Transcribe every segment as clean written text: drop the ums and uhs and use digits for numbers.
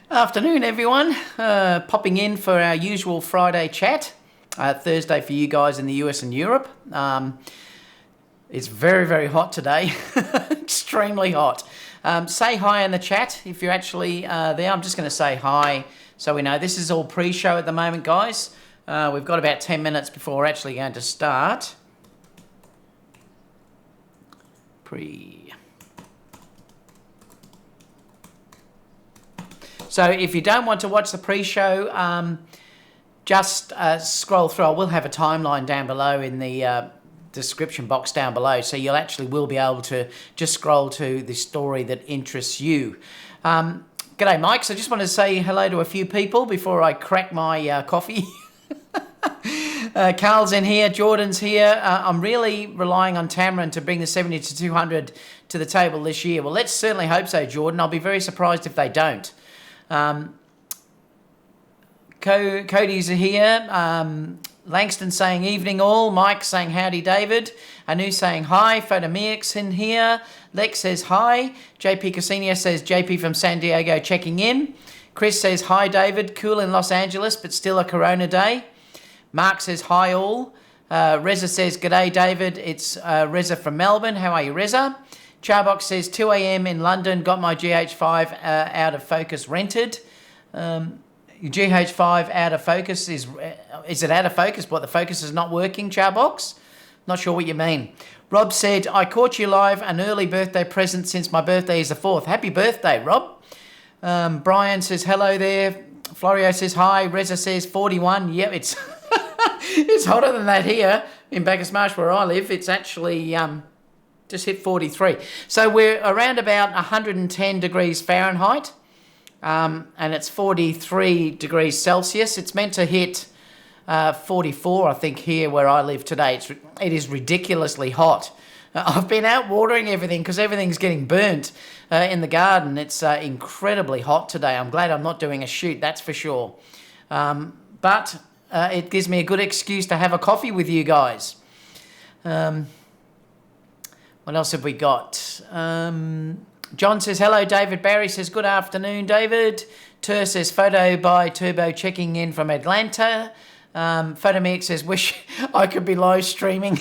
Afternoon, everyone. Popping in for our usual Friday chat. Thursday for you guys in the US and Europe. It's very, very hot today. Extremely hot. Say hi in the chat if you're actually there. I'm just going to say hi so we know. This is all pre-show at the moment, guys. We've got about 10 minutes before we're actually going to start. So if you don't want to watch the pre-show, just scroll through. I will have a timeline down below in the description box down below, so you'll actually will be able to just scroll to the story that interests you. G'day, Mike. So I just wanted to say hello to a few people before I crack my coffee. Carl's in here, Jordan's here. I'm really relying on Tamron to bring the 70 to 200 to the table this year. Well, let's certainly hope so, Jordan. I'll be very surprised if they don't. Cody's here. Langston saying evening all. Mike saying howdy, David. Anu saying hi. Photomix in here. Lex says hi. JP Cassini says JP from San Diego checking in. Chris says hi, David. Cool in Los Angeles, but still a Corona day. Mark says hi all. Reza says g'day, David. It's Reza from Melbourne. How are you, Reza? Charbox says 2 a.m. in London. Got my GH5 out of focus rented. GH5 out of focus is it out of focus? But the focus is not working, Charbox? Not sure what you mean. Rob said, I caught you live, an early birthday present since my birthday is the 4th. Happy birthday, Rob. Brian says hello there. Florio says hi. Reza says 41. Yep, it's it's hotter than that here in Bacchus Marsh where I live. It's actually just hit 43. So we're around about 110 degrees Fahrenheit. And it's 43 degrees Celsius. It's meant to hit 44, I think, here where I live today. It is ridiculously hot. I've been out watering everything because everything's getting burnt in the garden. It's incredibly hot today. I'm glad I'm not doing a shoot, that's for sure. But it gives me a good excuse to have a coffee with you guys. What else have we got? John says, hello, David. Barry says, good afternoon, David. Tur says, photo by Turbo checking in from Atlanta. Photomix says, wish I could be live streaming.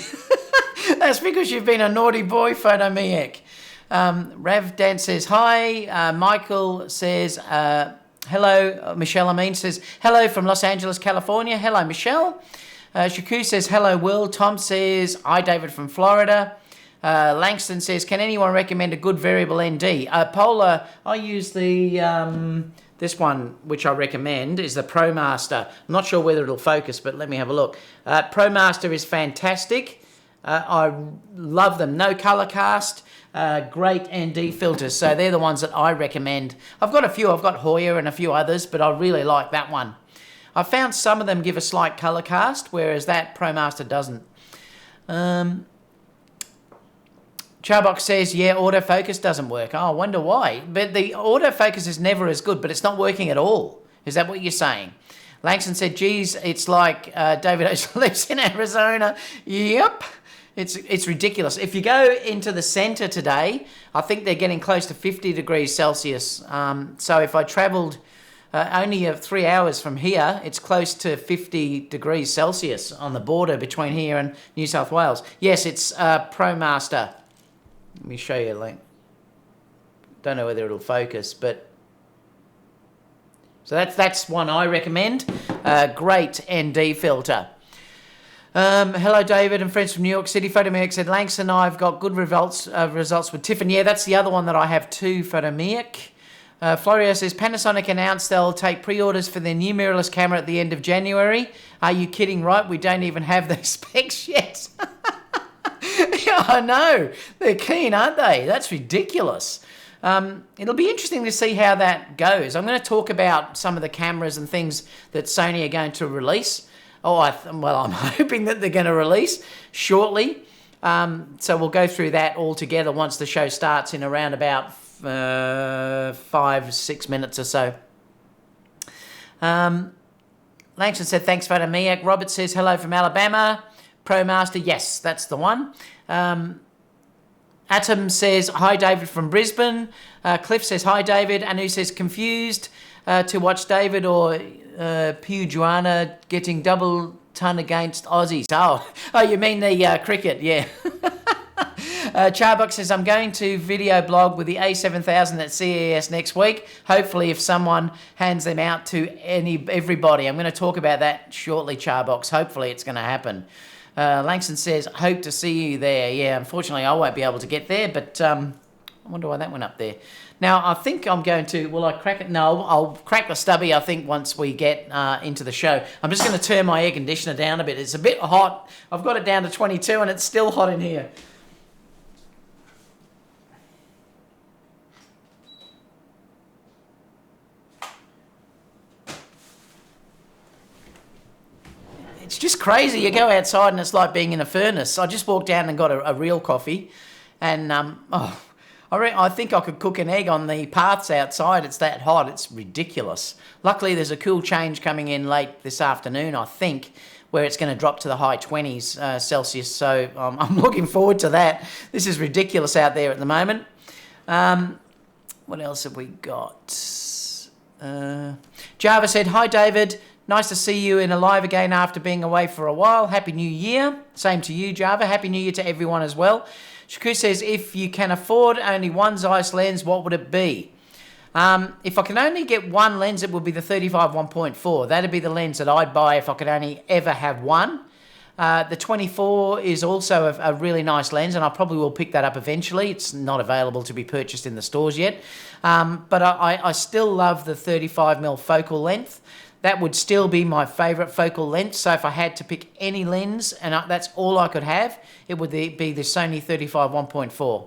That's because you've been a naughty boy, Photomix. Rav Dan says, hi. Michael says, hello. Michelle Amin says, hello from Los Angeles, California. Hello, Michelle. Shaku says, hello, Will. Tom says, hi, David from Florida. Langston says, can anyone recommend a good variable ND? Polar, I use the, this one, which I recommend, is the ProMaster. I'm not sure whether it'll focus, but let me have a look. ProMaster is fantastic. I love them. No color cast, great ND filters. So they're the ones that I recommend. I've got a few. I've got Hoya and a few others, but I really like that one. I found some of them give a slight color cast, whereas that ProMaster doesn't. Charbox says, yeah, autofocus doesn't work. Oh, I wonder why. But the autofocus is never as good, but it's not working at all. Is that what you're saying? Langston said, geez, it's like David lives in Arizona. Yep. It's ridiculous. If you go into the center today, I think they're getting close to 50 degrees Celsius. So if I traveled only 3 hours from here, it's close to 50 degrees Celsius on the border between here and New South Wales. Yes, it's ProMaster. Let me show you a link. Don't know whether it'll focus, but so that's one I recommend. Great ND filter. Hello, David and friends from New York City. Photomix said, Langston and I have got good results with Tiffin. Yeah, that's the other one that I have too, Photomix. Florio says, Panasonic announced they'll take pre-orders for their new mirrorless camera at the end of January. Are you kidding, right? We don't even have the specs yet. Yeah, I know. They're keen, aren't they? That's ridiculous. It'll be interesting to see how that goes. I'm going to talk about some of the cameras and things that Sony are going to release. I'm hoping that they're going to release shortly. So we'll go through that all together once the show starts in around about 5-6 minutes or so. Langston said, thanks, Photomiac. Robert says, hello from Alabama. ProMaster, yes, that's the one. Atom says, hi, David from Brisbane. Cliff says, hi, David. Anu says, confused to watch David or Pujuana getting double ton against Aussies. Oh, you mean the cricket, yeah. Charbuck says, I'm going to video blog with the A7000 at CES next week. Hopefully, if someone hands them out to everybody. I'm going to talk about that shortly, Charbox. Hopefully, it's going to happen. Langston says, hope to see you there. Yeah, unfortunately, I won't be able to get there, but I wonder why that went up there. Now, I think I'm going to, will I crack it? No, I'll crack the stubby, I think, once we get into the show. I'm just going to turn my air conditioner down a bit. It's a bit hot. I've got it down to 22, and it's still hot in here. It's just crazy. You go outside and it's like being in a furnace. I just walked down and got a real coffee, and I think I could cook an egg on the paths outside. It's that hot. It's ridiculous. Luckily, there's a cool change coming in late this afternoon, I think, where it's going to drop to the high 20s Celsius. So I'm looking forward to that. This is ridiculous out there at the moment. What else have we got? Java said, hi, David. Nice to see you in a live again after being away for a while. Happy New Year. Same to you, Java. Happy New Year to everyone as well. Shaku says, if you can afford only one Zeiss lens, what would it be? If I can only get one lens, it would be the 35 1.4. That'd be the lens that I'd buy if I could only ever have one. The 24 is also a really nice lens, and I probably will pick that up eventually. It's not available to be purchased in the stores yet. But I still love the 35mm focal length. That would still be my favourite focal length. So if I had to pick any lens, and that's all I could have, it would be the Sony 35 1.4.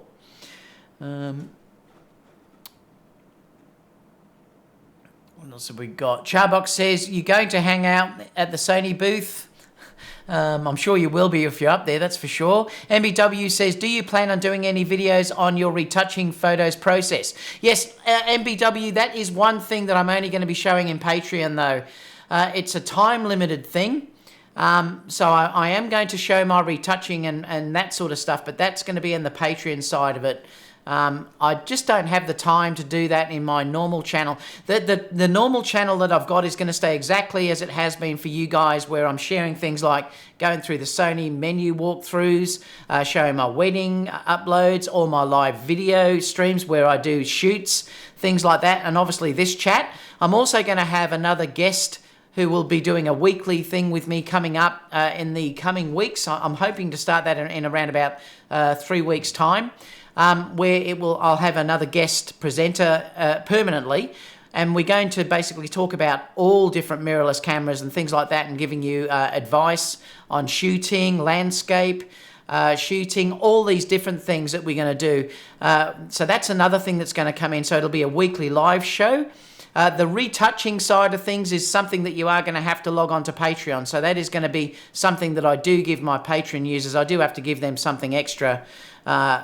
What else have we got? Charbox says, you're going to hang out at the Sony booth? I'm sure you will be if you're up there, that's for sure. MBW says, do you plan on doing any videos on your retouching photos process? Yes, MBW, that is one thing that I'm only going to be showing in Patreon, though. It's a time-limited thing. So I am going to show my retouching and that sort of stuff, but that's going to be in the Patreon side of it. I just don't have the time to do that in my normal channel. The normal channel that I've got is going to stay exactly as it has been for you guys, where I'm sharing things like going through the Sony menu walkthroughs, showing my wedding uploads, all my live video streams where I do shoots, things like that, and obviously this chat. I'm also going to have another guest who will be doing a weekly thing with me coming up in the coming weeks. I'm hoping to start that in around about 3 weeks' time. Where I'll have another guest presenter permanently, and we're going to basically talk about all different mirrorless cameras and things like that, and giving you advice on shooting, landscape, shooting, all these different things that we're going to do. So that's another thing that's going to come in. So it'll be a weekly live show. The retouching side of things is something that you are going to have to log on to Patreon. So that is going to be something that I do give my Patreon users. I do have to give them something extra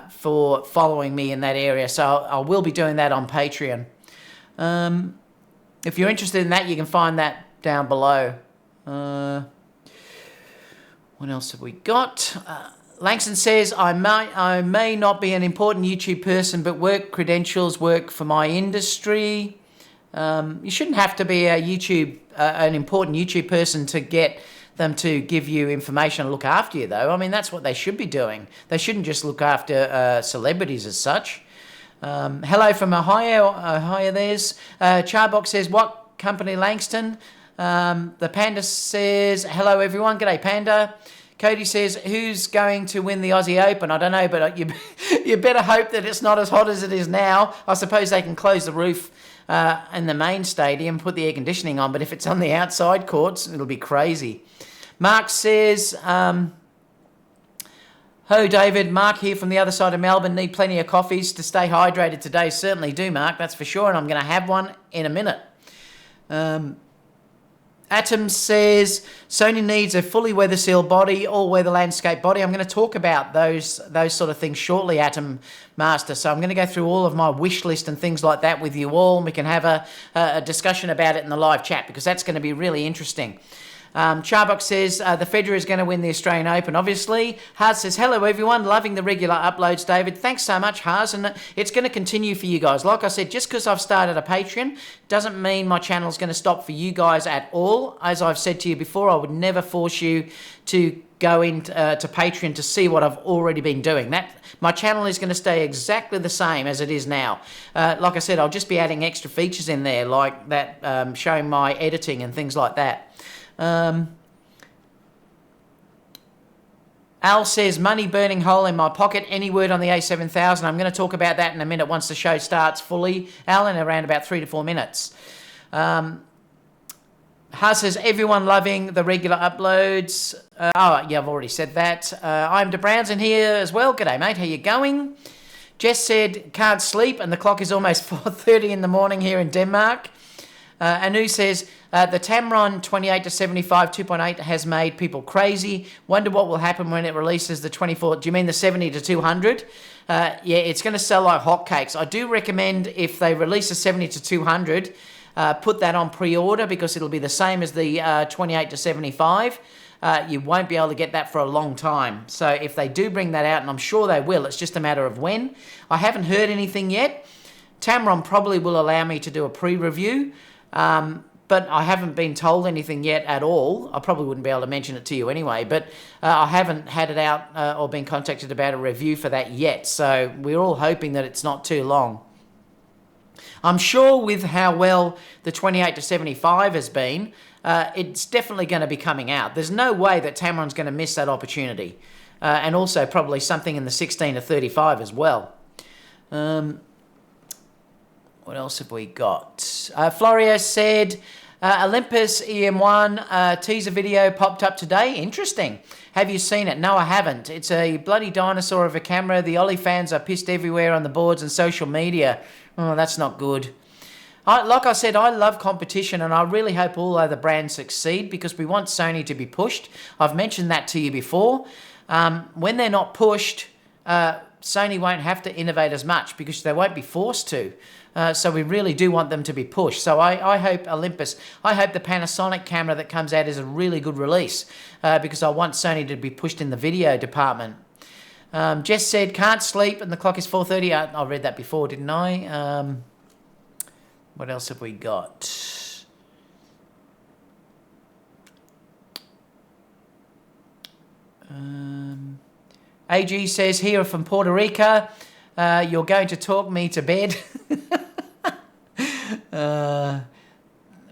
for following me in that area. So I will be doing that on Patreon. If you're interested in that, you can find that down below. What else have we got? Langston says, I may not be an important YouTube person, but work credentials work for my industry. You shouldn't have to be an important YouTube person to get them to give you information and look after you, though. I mean, that's what they should be doing. They shouldn't just look after celebrities as such. Hello from Ohio. Ohio there's. Charbox says, what company, Langston? The Panda says, hello, everyone. G'day, Panda. Cody says, who's going to win the Aussie Open? I don't know, but you better hope that it's not as hot as it is now. I suppose they can close the roof in the main stadium, put the air conditioning on, but if it's on the outside courts, it'll be crazy. Mark says, ho David, Mark here from the other side of Melbourne, need plenty of coffees to stay hydrated today. Certainly do, Mark, that's for sure, and I'm going to have one in a minute. Atom says, Sony needs a fully weather sealed body, all weather landscape body. I'm going to talk about those sort of things shortly, Atom Master. So I'm going to go through all of my wish list and things like that with you all, and we can have a discussion about it in the live chat, because that's going to be really interesting. Charbok says the Federer is going to win the Australian Open, obviously. Haas says, hello everyone, loving the regular uploads, David. Thanks so much, Haas, and it's going to continue for you guys. Like I said, just because I've started a Patreon doesn't mean my channel is going to stop for you guys at all. As I've said to you before, I would never force you to go into to Patreon to see what I've already been doing. My channel is going to stay exactly the same as it is now. Like I said, I'll just be adding extra features in there, like that, showing my editing and things like that. Al says, money burning hole in my pocket. Any word on the A7000? I'm going to talk about that in a minute once the show starts fully, Al, in around about 3 to 4 minutes. Haas says, everyone loving the regular uploads. Yeah, I've already said that. I'm De Browns in here as well. G'day, mate. How you going? Jess said, can't sleep, and the clock is almost 4:30 in the morning here in Denmark. Anu says, the Tamron 28 to 75 2.8 has made people crazy. Wonder what will happen when it releases the 24. Do you mean the 70 to 200? Yeah, it's going to sell like hotcakes. I do recommend if they release a 70 to 200, put that on pre-order because it'll be the same as the 28 to 75. You won't be able to get that for a long time. So if they do bring that out, and I'm sure they will, it's just a matter of when. I haven't heard anything yet. Tamron probably will allow me to do a pre-review. But I haven't been told anything yet at all. I probably wouldn't be able to mention it to you anyway, but I haven't had it out or been contacted about a review for that yet. So we're all hoping that it's not too long. I'm sure with how well the 28 to 75 has been, it's definitely going to be coming out. There's no way that Tamron's going to miss that opportunity. And also probably something in the 16 to 35 as well. What else have we got? Florio said, Olympus EM1 teaser video popped up today. Interesting. Have you seen it? No, I haven't. It's a bloody dinosaur of a camera. The Ollie fans are pissed everywhere on the boards and social media. Oh, that's not good. Like I said, I love competition and I really hope all other brands succeed because we want Sony to be pushed. I've mentioned that to you before. When they're not pushed, Sony won't have to innovate as much because they won't be forced to. So we really do want them to be pushed. So I hope Olympus, I hope the Panasonic camera that comes out is a really good release because I want Sony to be pushed in the video department. Jess said, can't sleep and the clock is 4:30. I read that before, didn't I? What else have we got? AG says, here from Puerto Rico, you're going to talk me to bed.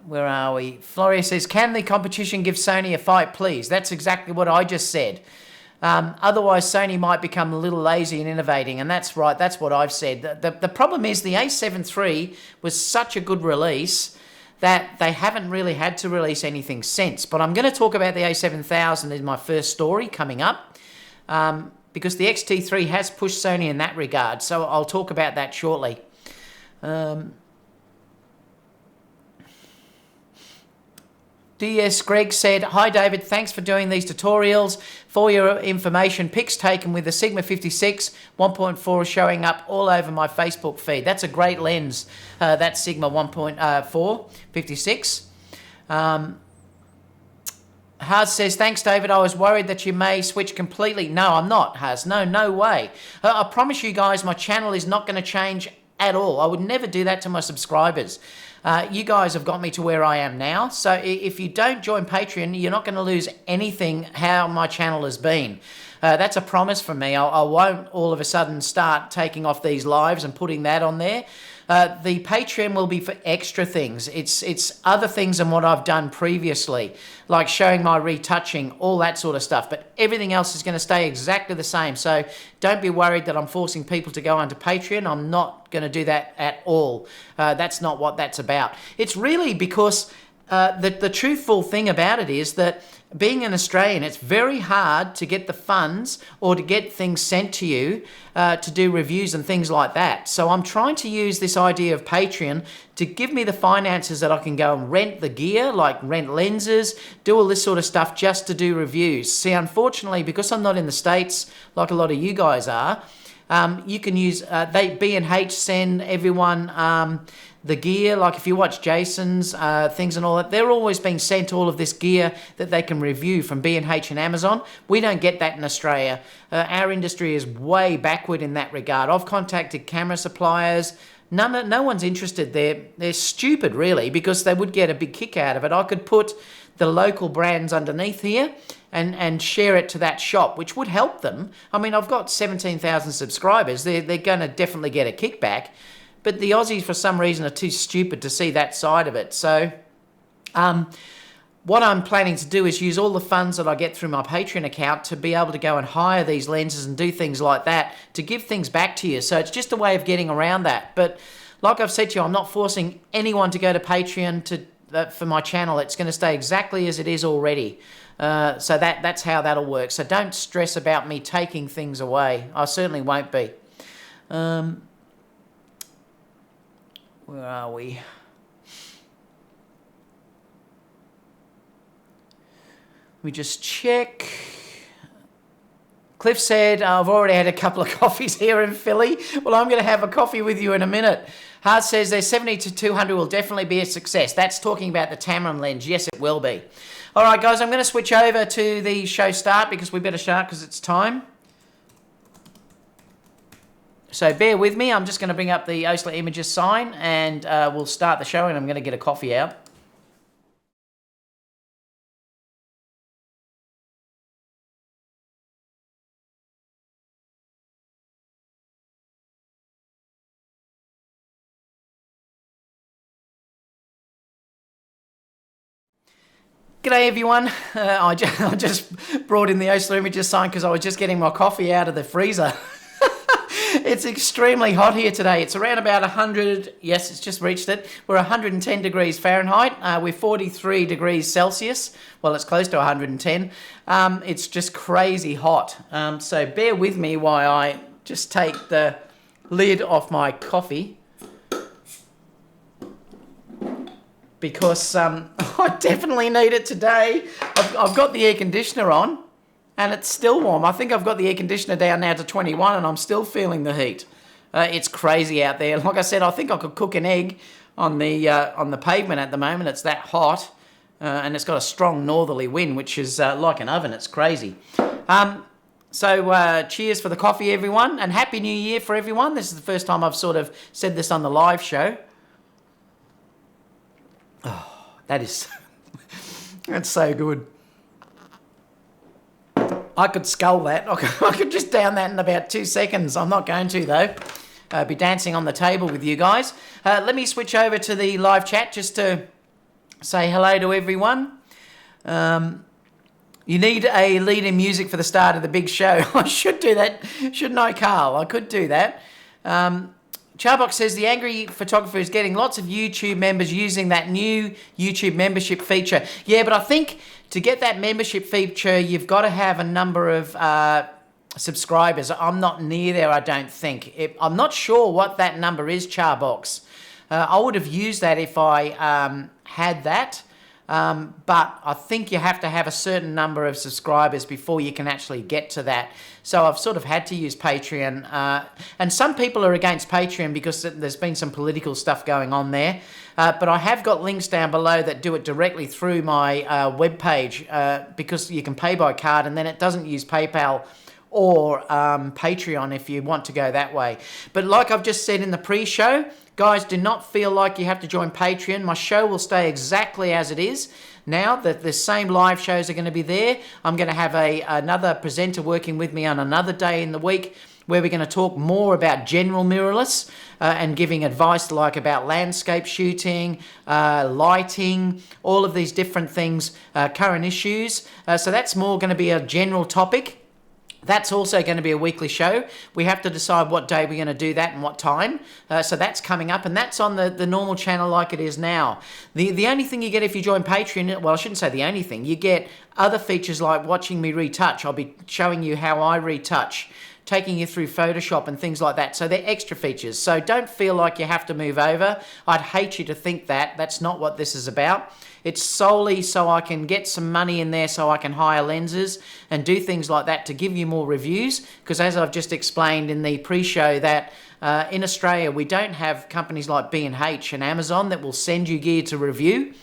Where are we? Floria says, can the competition give Sony a fight, please? That's exactly what I just said. Otherwise, Sony might become a little lazy in innovating, and that's right. That's what I've said. The problem is the A7 III was such a good release that they haven't really had to release anything since. But I'm going to talk about the A7000 in my first story coming up because the XT3 has pushed Sony in that regard. So I'll talk about that shortly. DS Greg said, hi David, thanks for doing these tutorials. For your information, pics taken with the Sigma 56 1.4 showing up all over my Facebook feed. That's a great lens, that Sigma 1.4 56. Haas says, thanks David, I was worried that you may switch completely. No, I'm not, Haas, no way. I promise you guys my channel is not going to change at all. I would never do that to my subscribers. You guys have got me to where I am now. So if you don't join Patreon, you're not going to lose anything how my channel has been. That's a promise from me. I won't all of a sudden start taking off these lives and putting that on there. The Patreon will be for extra things. It's other things than what I've done previously, like showing my retouching, all that sort of stuff. But everything else is going to stay exactly the same. So don't be worried that I'm forcing people to go onto Patreon. I'm not going to do that at all. That's not what that's about. It's really because the truthful thing about it is that being an Australian, it's very hard to get the funds or to get things sent to you to do reviews and things like that. So I'm trying to use this idea of Patreon to give me the finances that I can go and rent the gear, like rent lenses, do all this sort of stuff just to do reviews. See, unfortunately, because I'm not in the States like a lot of you guys are, You can use, B&H send everyone the gear. Like if you watch Jason's things and all that, they're always being sent all of this gear that they can review from B&H and Amazon. We don't get that in Australia. Our industry is way backward in that regard. I've contacted camera suppliers. No one's interested. They're stupid, really, because they would get a big kick out of it. I could put the local brands underneath here and share it to that shop, which would help them. I mean, I've got 17,000 subscribers. They're going to definitely get a kickback. But the Aussies, for some reason, are too stupid to see that side of it. So what I'm planning to do is use all the funds that I get through my Patreon account to be able to go and hire these lenses and do things like that to give things back to you. So it's just a way of getting around that. But like I've said to you, I'm not forcing anyone to go to Patreon for my channel. It's going to stay exactly as it is already. So that's how that'll work. So don't stress about me taking things away. I certainly won't be. Where are we? Let me just check. Cliff said, I've already had a couple of coffees here in Philly. Well, I'm going to have a coffee with you in a minute. Hart says their 70 to 200 will definitely be a success. That's talking about the Tamron lens. Yes, it will be. All right, guys, I'm going to switch over to the show start because we better start because it's time. So bear with me. I'm just going to bring up the OSMO Images sign and we'll start the show, and I'm going to get a coffee out. G'day everyone. I just brought in the OSMO Images sign because I was just getting my coffee out of the freezer. It's extremely hot here today. It's around about 100, yes, it's just reached it. We're 110 degrees Fahrenheit. We're 43 degrees Celsius. Well, it's close to 110. It's just crazy hot. So bear with me while I just take the lid off my coffee. Because I definitely need it today. I've got the air conditioner on. And it's still warm. I think I've got the air conditioner down now to 21 and I'm still feeling the heat. It's crazy out there. Like I said, I think I could cook an egg on the pavement at the moment. It's that hot. And it's got a strong northerly wind, which is like an oven. It's crazy. So cheers for the coffee, everyone. And Happy New Year for everyone. This is the first time I've sort of said this on the live show. Oh, that is... that's so good. I could scull that. I could just down that in about 2 seconds. I'm not going to, though. Be dancing on the table with you guys. Let me switch over to the live chat just to say hello to everyone. You need a lead-in music for the start of the big show. I should do that, shouldn't I, Carl? I could do that. Charbox says the angry photographer is getting lots of YouTube members using that new YouTube membership feature. Yeah, but I think to get that membership feature, you've got to have a number of subscribers. I'm not near there, I don't think. I'm not sure what that number is, Charbox. I would have used that if I had that. But I think you have to have a certain number of subscribers before you can actually get to that. So I've sort of had to use Patreon. And some people are against Patreon because there's been some political stuff going on there. But I have got links down below that do it directly through my webpage because you can pay by card and then it doesn't use PayPal or Patreon if you want to go that way. But like I've just said in the pre-show, guys, do not feel like you have to join Patreon. My show will stay exactly as it is. Now that the same live shows are going to be there, I'm going to have another presenter working with me on another day in the week where we're going to talk more about general mirrorless and giving advice like about landscape shooting, lighting, all of these different things, current issues. So that's more going to be a general topic. That's also going to be a weekly show. We have to decide what day we're going to do that and what time. So that's coming up, and that's on the normal channel like it is now. The only thing you get if you join Patreon, well, I shouldn't say the only thing, you get other features like watching me retouch. I'll be showing you how I retouch taking you through Photoshop and things like that. So they're extra features. So don't feel like you have to move over. I'd hate you to think that. That's not what this is about. It's solely so I can get some money in there so I can hire lenses and do things like that to give you more reviews. Because as I've just explained in the pre-show that in Australia, we don't have companies like B&H and Amazon that will send you gear to review.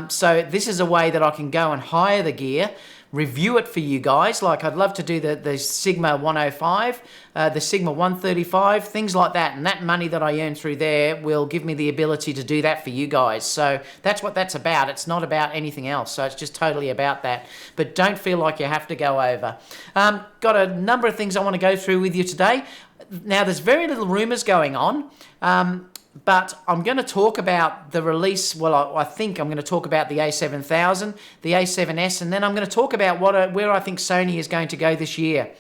So this is a way that I can go and hire the gear, review it for you guys. Like I'd love to do the Sigma 105, the Sigma 135, things like that. And that money that I earn through there will give me the ability to do that for you guys. So that's what that's about. It's not about anything else. So it's just totally about that. But don't feel like you have to go over. Got a number of things I want to go through with you today. Now, there's very little rumours going on. But I'm going to talk about the release. Well, I think I'm going to talk about the A7000, the A7S, and then I'm going to talk about where I think Sony is going to go this year.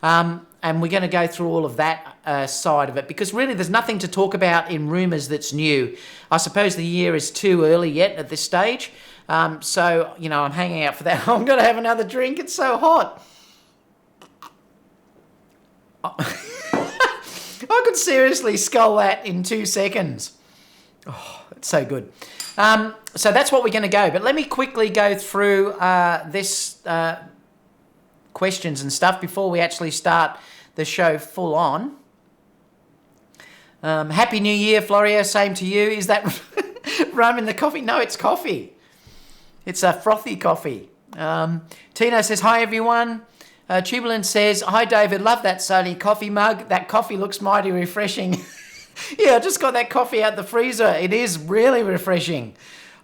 And we're going to go through all of that side of it, because really there's nothing to talk about in rumours that's new. I suppose the year is too early yet at this stage. So, you know, I'm hanging out for that. I'm going to have another drink. It's so hot. I could seriously scull that in 2 seconds. Oh, it's so good. So that's what we're going to go. But let me quickly go through this questions and stuff before we actually start the show full on. Happy New Year, Florio. Same to you. Is that rum in the coffee? No, it's coffee. It's a frothy coffee. Tino says, hi, everyone. Tubulant says, hi David, love that Sony coffee mug. That coffee looks mighty refreshing. Yeah, I just got that coffee out the freezer. It is really refreshing.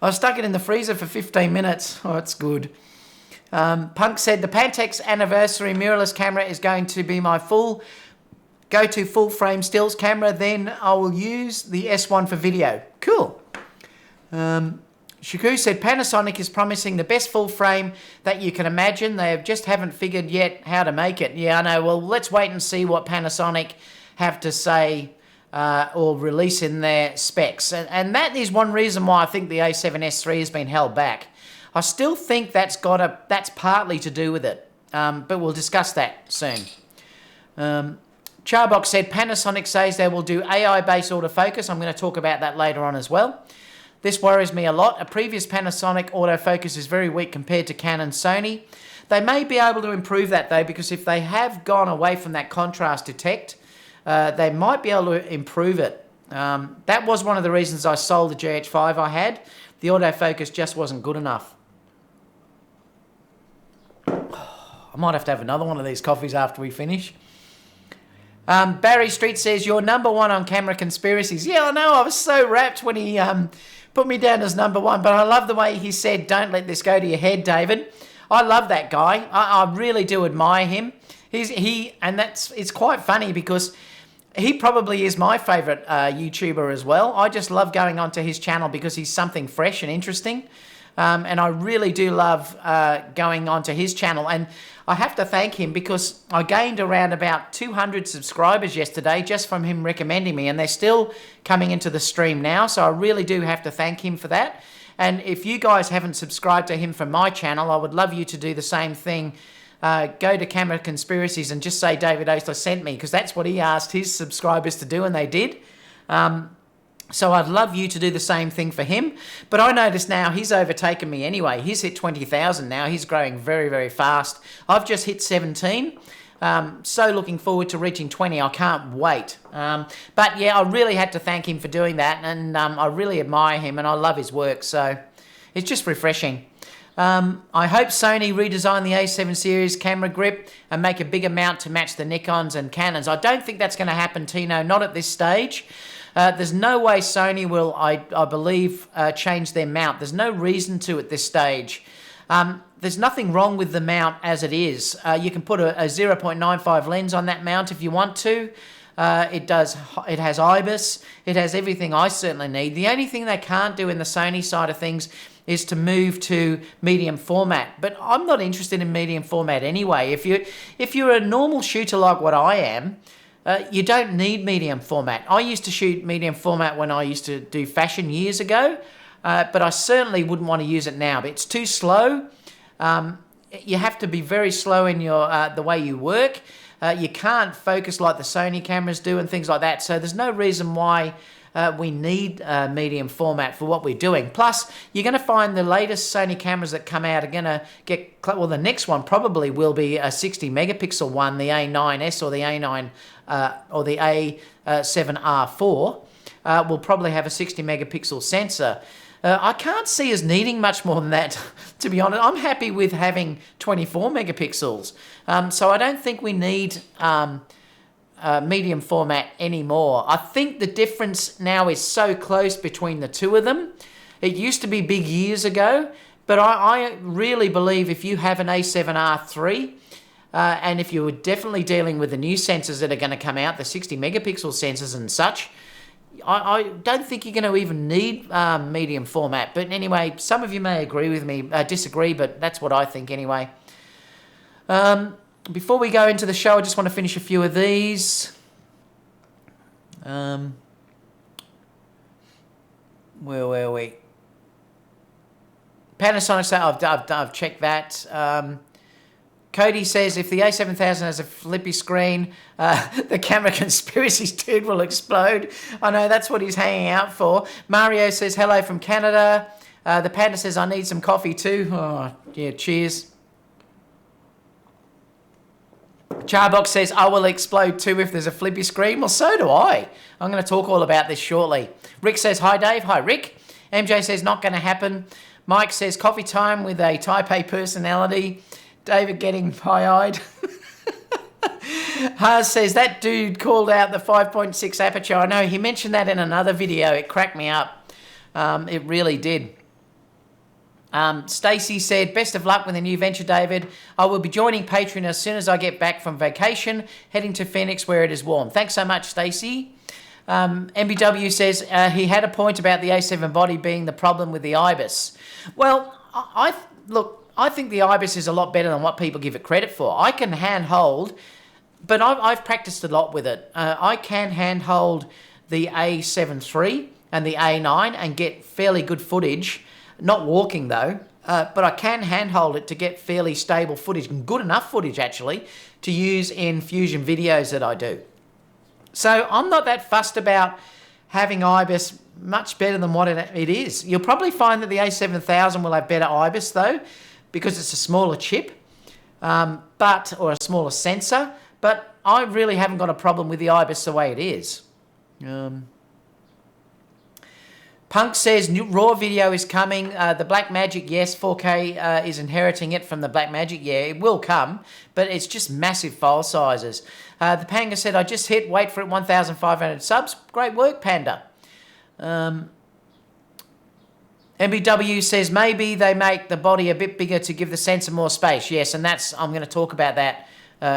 I stuck it in the freezer for 15 minutes. Oh, it's good. Punk said, the Pentax anniversary mirrorless camera is going to be my go-to full frame stills camera. Then I will use the S1 for video. Cool. Shiku said, Panasonic is promising the best full frame that you can imagine. They just haven't figured yet how to make it. Yeah, I know. Well, let's wait and see what Panasonic have to say or release in their specs. And that is one reason why I think the A7S III has been held back. I still think that's partly to do with it. But we'll discuss that soon. Charbox said, Panasonic says they will do AI-based autofocus. I'm going to talk about that later on as well. This worries me a lot. A previous Panasonic autofocus is very weak compared to Canon, Sony. They may be able to improve that though, because if they have gone away from that contrast detect, they might be able to improve it. That was one of the reasons I sold the GH5 I had. The autofocus just wasn't good enough. I might have to have another one of these coffees after we finish. Barry Street says, you're number one on camera conspiracies. Yeah, I know. I was so rapt when he put me down as number one, but I love the way he said, don't let this go to your head, David. I love that guy. I really do admire him. It's quite funny because he probably is my favourite YouTuber as well. I just love going onto his channel because he's something fresh and interesting. And I really do love going onto his channel. And I have to thank him because I gained around about 200 subscribers yesterday just from him recommending me. And they're still coming into the stream now. So I really do have to thank him for that. And if you guys haven't subscribed to him from my channel, I would love you to do the same thing. Go to Camera Conspiracies and just say David Oastler sent me, because that's what he asked his subscribers to do, and they did. So I'd love you to do the same thing for him. But I notice now he's overtaken me anyway. He's hit 20,000 now. He's growing very, very fast. I've just hit 17. So looking forward to reaching 20. I can't wait. But yeah, I really had to thank him for doing that. And I really admire him and I love his work. So it's just refreshing. I hope Sony redesign the A7 series camera grip and make a bigger mount to match the Nikons and Canons. I don't think that's going to happen, Tino, not at this stage. There's no way Sony will, I believe, change their mount. There's no reason to at this stage. There's nothing wrong with the mount as it is. You can put a 0.95 lens on that mount if you want to. It has IBIS. It has everything I certainly need. The only thing they can't do in the Sony side of things is to move to medium format. But I'm not interested in medium format anyway. If you're a normal shooter like what I am, you don't need medium format. I used to shoot medium format when I used to do fashion years ago, but I certainly wouldn't want to use it now. But it's too slow. You have to be very slow in your the way you work. You can't focus like the Sony cameras do and things like that. So there's no reason why we need medium format for what we're doing. Plus, you're going to find the latest Sony cameras that come out are going to get, well, the next one probably will be a 60 megapixel one, the A9S or the A9 or the A7R4 will probably have a 60 megapixel sensor. I can't see us needing much more than that, to be honest. I'm happy with having 24 megapixels. So I don't think we need medium format anymore. I think the difference now is so close between the two of them. It used to be big years ago, but I really believe if you have an A7R3, and if you were definitely dealing with the new sensors that are going to come out, the 60 megapixel sensors and such, I don't think you're going to even need medium format. But anyway, some of you may agree with me, disagree, but that's what I think anyway. Before we go into the show, I just want to finish a few of these. Where were we? Panasonic, I've checked that. Cody says, if the A7000 has a flippy screen, the camera conspiracy dude will explode. I know, that's what he's hanging out for. Mario says, hello from Canada. The Panda says, I need some coffee too. Oh, yeah, cheers. Charbox says, I will explode too if there's a flippy screen. Well, so do I. I'm going to talk all about this shortly. Rick says, hi, Dave. Hi, Rick. MJ says, not going to happen. Mike says, coffee time with a Type A personality. David getting pie-eyed. Haas says, that dude called out the 5.6 aperture. I know, he mentioned that in another video. It cracked me up. It really did. Stacey said, best of luck with the new venture, David. I will be joining Patreon as soon as I get back from vacation, heading to Phoenix where it is warm. Thanks so much, Stacey. MBW says he had a point about the A7 body being the problem with the IBIS. Well, I think the IBIS is a lot better than what people give it credit for. I can handhold, but I've practiced a lot with it. I can handhold the A7 III and the A9 and get fairly good footage. Not walking though, but I can handhold it to get fairly stable footage, and good enough footage actually, to use in Fusion videos that I do. So I'm not that fussed about having IBIS much better than what it is. You'll probably find that the A7000 will have better IBIS though, because it's a smaller chip, or a smaller sensor, but I really haven't got a problem with the IBIS the way it is. Punk says, new RAW video is coming. The Blackmagic, yes, 4K is inheriting it from the Blackmagic. Yeah, it will come, but it's just massive file sizes. The Panga said, I just hit, wait for it, 1,500 subs. Great work, Panda. MBW says, maybe they make the body a bit bigger to give the sensor more space. Yes, and I'm going to talk about that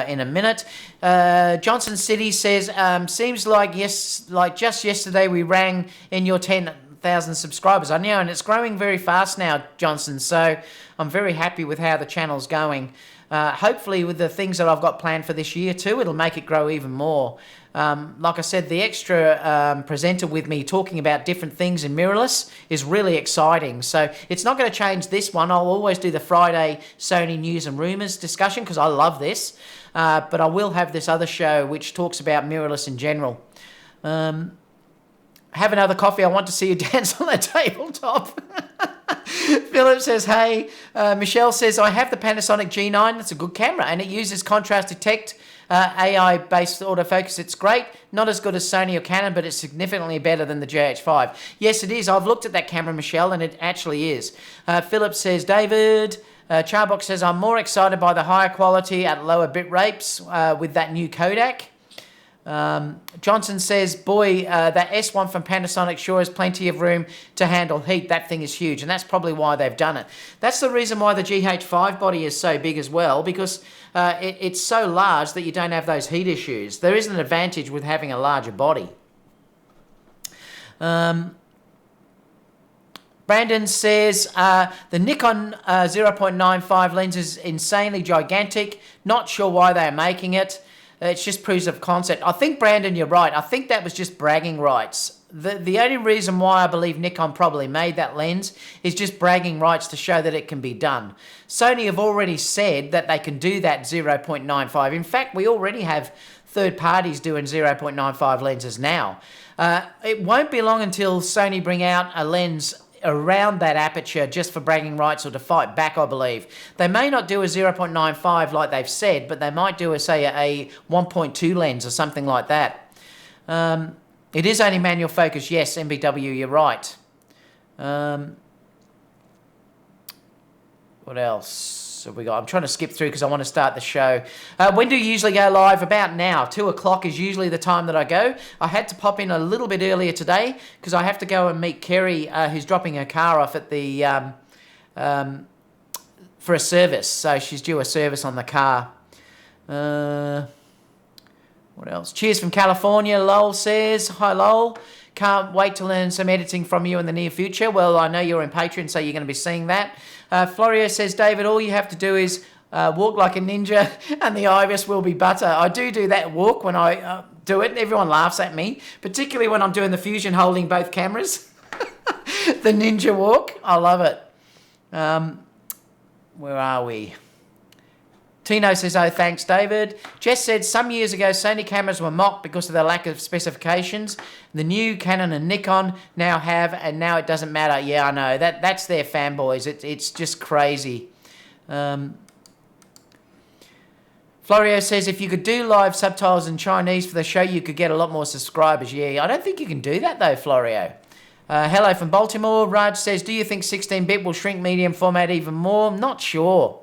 in a minute. Johnson City says, seems like just yesterday we rang in your 10,000 subscribers. I know, and it's growing very fast now, Johnson, so I'm very happy with how the channel's going. Hopefully with the things that I've got planned for this year too, it'll make it grow even more. Like I said, the extra presenter with me talking about different things in mirrorless is really exciting. So it's not going to change this one. I'll always do the Friday Sony news and rumors discussion because I love this. But I will have this other show which talks about mirrorless in general. Have another coffee. I want to see you dance on the tabletop. Philip says, hey. Michelle says, I have the Panasonic G9. That's a good camera. And it uses contrast detect, AI-based autofocus. It's great. Not as good as Sony or Canon, but it's significantly better than the GH5. Yes, it is. I've looked at that camera, Michelle, and it actually is. Philip says, David. Charbox says, I'm more excited by the higher quality at lower bit rates with that new Kodak. Johnson says, boy, that S1 from Panasonic sure has plenty of room to handle heat. That thing is huge, and that's probably why they've done it. That's the reason why the GH5 body is so big as well, because it's so large that you don't have those heat issues. There is an advantage with having a larger body. Brandon says, the Nikon 0.95 lens is insanely gigantic. Not sure why they're making it. It's just proofs of concept. I think, Brandon, you're right. I think that was just bragging rights. The only reason why I believe Nikon probably made that lens is just bragging rights to show that it can be done. Sony have already said that they can do that 0.95. In fact, we already have third parties doing 0.95 lenses now. It won't be long until Sony bring out a lens around that aperture just for bragging rights or to fight back, I believe. They may not do a 0.95 like they've said, but they might do a 1.2 lens or something like that. It is only manual focus. Yes, MBW, you're right. What else have we got? I'm trying to skip through because I want to start the show. When do you usually go live? About now. 2 o'clock is usually the time that I go. I had to pop in a little bit earlier today because I have to go and meet Kerry, who's dropping her car off at the for a service. So she's due a service on the car. What else? Cheers from California, Lowell says. Hi, Lowell. Can't wait to learn some editing from you in the near future. Well, I know you're in Patreon, so you're going to be seeing that. Florio says, David, all you have to do is walk like a ninja and the ibis will be butter. I do that walk when I do it. Everyone laughs at me, particularly when I'm doing the fusion holding both cameras. The ninja walk. I love it. Where are we? Tino says, oh, thanks, David. Jess said, some years ago, Sony cameras were mocked because of the lack of specifications. The new Canon and Nikon now have, and now it doesn't matter. Yeah, I know. That's their fanboys. It's just crazy. Florio says, if you could do live subtitles in Chinese for the show, you could get a lot more subscribers. Yeah, I don't think you can do that, though, Florio. Hello from Baltimore. Raj says, do you think 16-bit will shrink medium format even more? Not sure.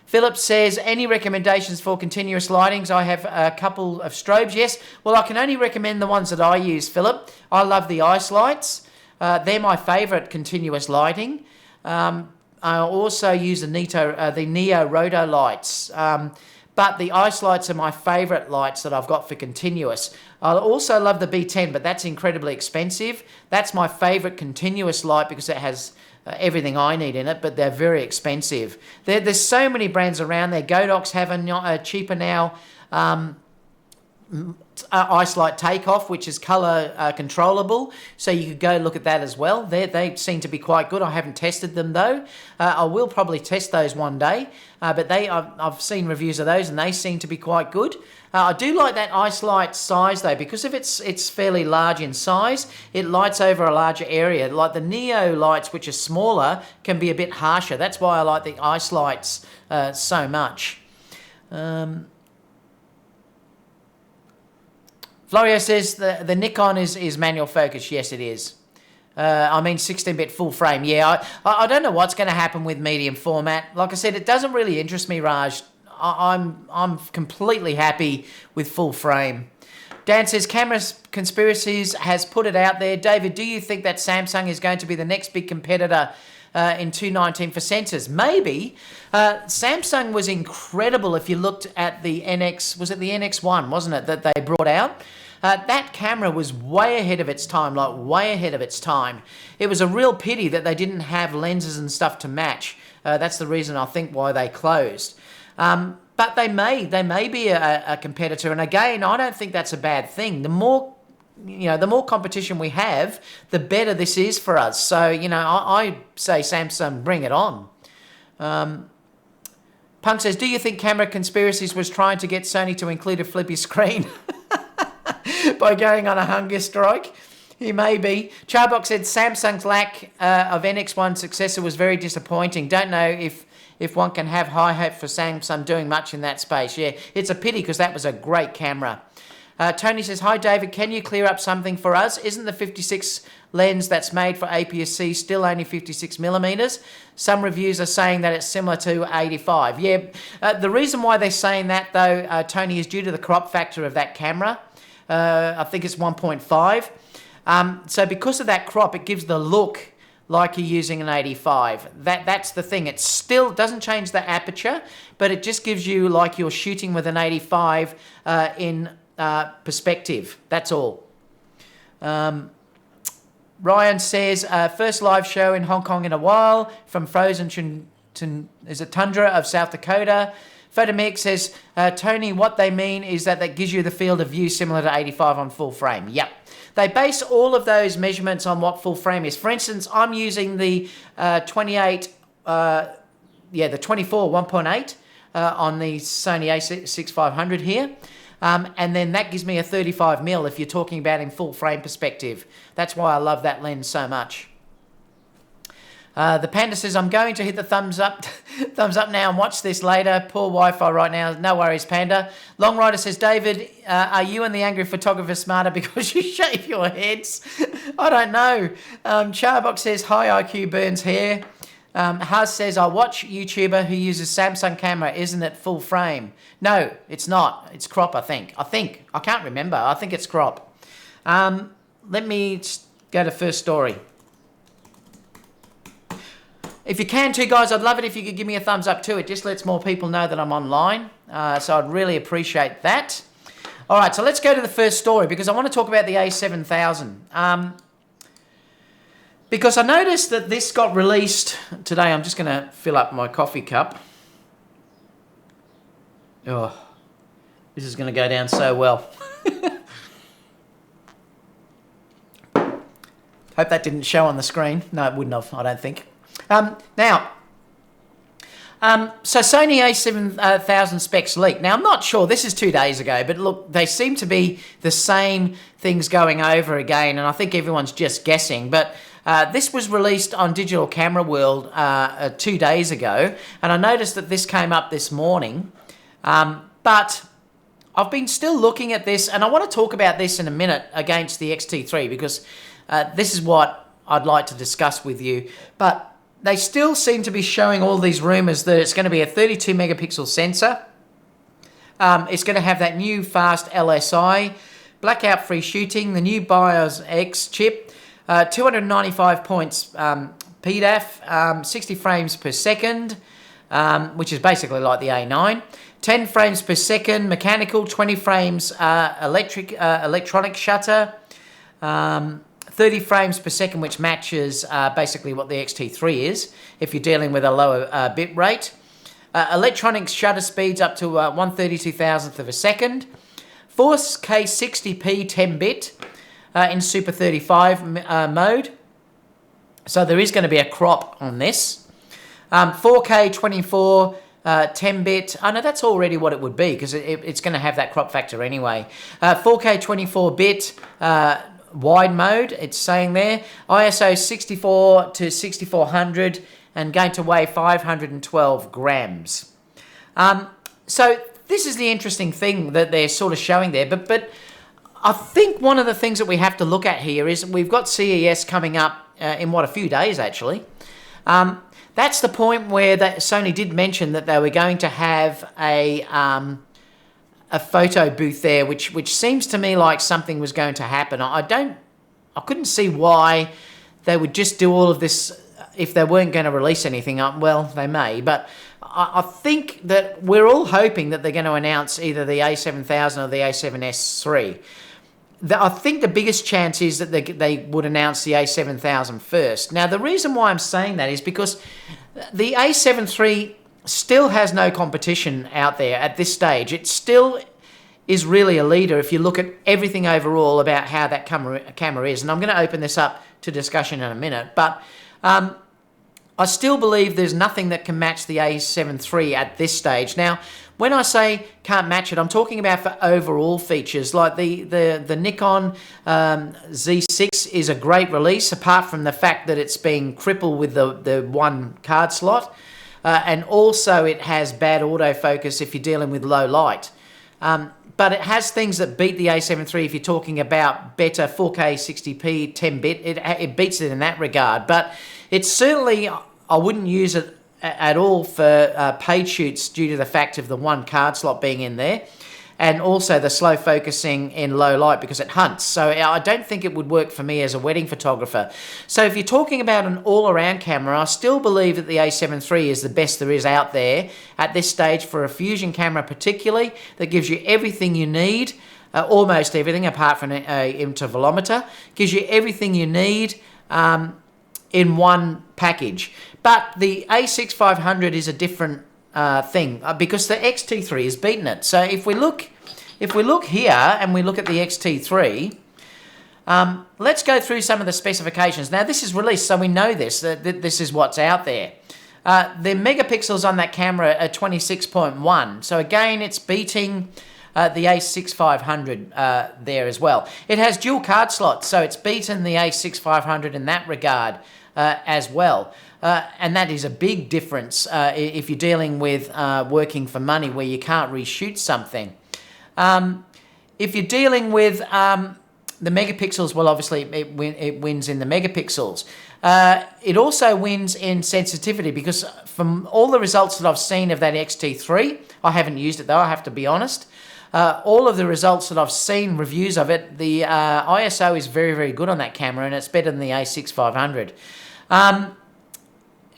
Philip says, any recommendations for continuous lightings? I have a couple of strobes. Yes, well, I can only recommend the ones that I use, Philip. I love the ice lights. They're my favourite continuous lighting. I also use the Neo Roto lights. But the ice lights are my favourite lights that I've got for continuous. I also love the B10, but that's incredibly expensive. That's my favourite continuous light because it has everything I need in it, but they're very expensive. There's so many brands around there. Godox have a cheaper now ice light takeoff, which is colour controllable, so you could go look at that as well. They seem to be quite good. I haven't tested them though. I will probably test those one day, but I've seen reviews of those and they seem to be quite good. I do like that ice light size though, because if it's fairly large in size, it lights over a larger area. Like the Neo lights, which are smaller, can be a bit harsher. That's why I like the ice lights so much. Florio says the Nikon is manual focus. Yes, it is. I mean 16-bit full frame. Yeah, I don't know what's going to happen with medium format. Like I said, it doesn't really interest me, Raj. I'm completely happy with full frame. Dan says, Camera Conspiracies has put it out there. David, do you think that Samsung is going to be the next big competitor in 2019 for sensors? Maybe. Samsung was incredible if you looked at the NX, was it the NX1, wasn't it, that they brought out? That camera was way ahead of its time, like way ahead of its time. It was a real pity that they didn't have lenses and stuff to match. That's the reason I think why they closed. But they may be a competitor, and again, I don't think that's a bad thing. The more competition we have, the better this is for us. So, I say Samsung, bring it on. Punk says, do you think Camera Conspiracies was trying to get Sony to include a flippy screen by going on a hunger strike? He may be. Charbox said, Samsung's lack of NX1 successor was very disappointing. Don't know if one can have high hope for Samsung doing much in that space. Yeah, it's a pity because that was a great camera. Tony says, hi David, can you clear up something for us? Isn't the 56 lens that's made for APS-C still only 56 millimeters? Some reviews are saying that it's similar to 85. Yeah, the reason why they're saying that though, Tony, is due to the crop factor of that camera. I think it's 1.5. So because of that crop, it gives the look like you're using an 85. That's the thing. It still doesn't change the aperture, but it just gives you like you're shooting with an 85 in perspective. That's all. Ryan says, first live show in Hong Kong in a while from frozen is it Tundra of South Dakota. Photomix says, Tony, what they mean is that gives you the field of view similar to 85 on full frame. Yep. They base all of those measurements on what full frame is. For instance, I'm using the 24 1.8 on the Sony a6500 here. And then that gives me a 35mm if you're talking about in full frame perspective. That's why I love that lens so much. The Panda says, I'm going to hit the thumbs up now and watch this later. Poor Wi-Fi right now. No worries, Panda. Long Rider says, David, are you and the angry photographer smarter because you shave your heads? I don't know. Charbox says, hi, IQ burns hair. Haz says, I watch YouTuber who uses Samsung camera. Isn't it full frame? No, it's not. It's crop, I think. I can't remember. I think it's crop. Let me go to first story. If you can too, guys, I'd love it if you could give me a thumbs up too. It just lets more people know that I'm online. So I'd really appreciate that. All right, so let's go to the first story because I want to talk about the A7000. Because I noticed that this got released today. I'm just going to fill up my coffee cup. Oh, this is going to go down so well. Hope that didn't show on the screen. No, it wouldn't have, I don't think. So Sony A7000 specs leaked. Now, I'm not sure. This is 2 days ago, but look, they seem to be the same things going over again, and I think everyone's just guessing. But this was released on Digital Camera World 2 days ago, and I noticed that this came up this morning. But I've been still looking at this, and I want to talk about this in a minute against the XT3 because this is what I'd like to discuss with you. But they still seem to be showing all these rumors that it's going to be a 32 megapixel sensor. It's going to have that new fast LSI, blackout free shooting, the new BIOS X chip, 295 points PDAF, 60 frames per second, which is basically like the A9, 10 frames per second mechanical, 20 frames electronic shutter, 30 frames per second, which matches basically what the XT3 is if you're dealing with a lower bit rate. Electronic shutter speeds up to 1/32,000th of a second. 4K 60p 10-bit in Super 35 mode. So there is going to be a crop on this. 4K 24 10-bit. Oh no, that's already what it would be because it's going to have that crop factor anyway. 4K 24-bit wide mode, it's saying there. ISO 64 to 6400 and going to weigh 512 grams. So this is the interesting thing that they're sort of showing there. But I think one of the things that we have to look at here is we've got CES coming up in a few days actually. That's the point where Sony did mention that they were going to have a photo booth there, which seems to me like something was going to happen. I couldn't see why they would just do all of this if they weren't going to release anything. Well, they may, but I think that we're all hoping that they're going to announce either the A7000 or the A7S III. I think the biggest chance is that they would announce the A7000 first. Now, the reason why I'm saying that is because the A7 III still has no competition out there at this stage. It still is really a leader if you look at everything overall about how that camera is. And I'm going to open this up to discussion in a minute. But I still believe there's nothing that can match the A7 III at this stage. Now, when I say can't match it, I'm talking about for overall features. Like the Nikon Z6 is a great release, apart from the fact that it's being crippled with the one card slot. And also it has bad autofocus if you're dealing with low light. But it has things that beat the A7 III if you're talking about better 4K 60p 10-bit. It beats it in that regard. But it's certainly, I wouldn't use it at all for paid shoots due to the fact of the one card slot being in there. And also the slow focusing in low light because it hunts. So I don't think it would work for me as a wedding photographer. So if you're talking about an all-around camera, I still believe that the A7 III is the best there is out there at this stage for a fusion camera particularly, that gives you everything you need, almost everything apart from an intervalometer, gives you everything you need in one package. But the A6500 is a different thing because the X-T3 has beaten it. So if we look here and we look at the X-T3, let's go through some of the specifications. Now this is released, so we know this, that this is what's out there. The megapixels on that camera are 26.1. So again, it's beating the A6500 there as well. It has dual card slots, so it's beaten the A6500 in that regard as well. And that is a big difference if you're dealing with working for money where you can't reshoot something. If you're dealing with the megapixels, well, obviously it wins in the megapixels. It also wins in sensitivity because from all the results that I've seen of that X-T3, I haven't used it though, I have to be honest. All of the results that I've seen, reviews of it, the ISO is very, very good on that camera and it's better than the A6500.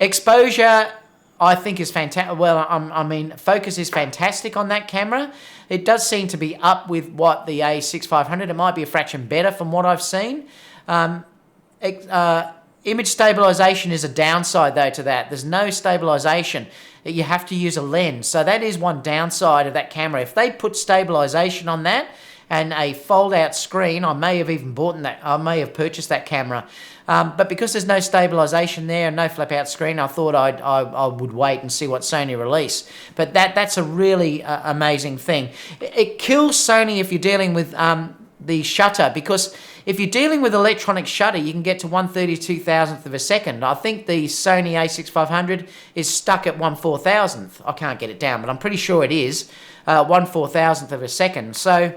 Exposure, I think, is fantastic. Well, I mean, focus is fantastic on that camera. It does seem to be up with what the A6500. It might be a fraction better from what I've seen. Image stabilization is a downside, though, to that. There's no stabilization. You have to use a lens. So that is one downside of that camera. If they put stabilization on that and a fold-out screen, I may have even bought that. I may have purchased that camera. But because there's no stabilization there and no flip-out screen, I thought I would wait and see what Sony release. But that's a really amazing thing. It kills Sony if you're dealing with the shutter, because if you're dealing with electronic shutter, you can get to 1/32,000th of a second. I think the Sony A6500 is stuck at 1/4000th. I can't get it down, but I'm pretty sure it is 1/4000th of a second. So.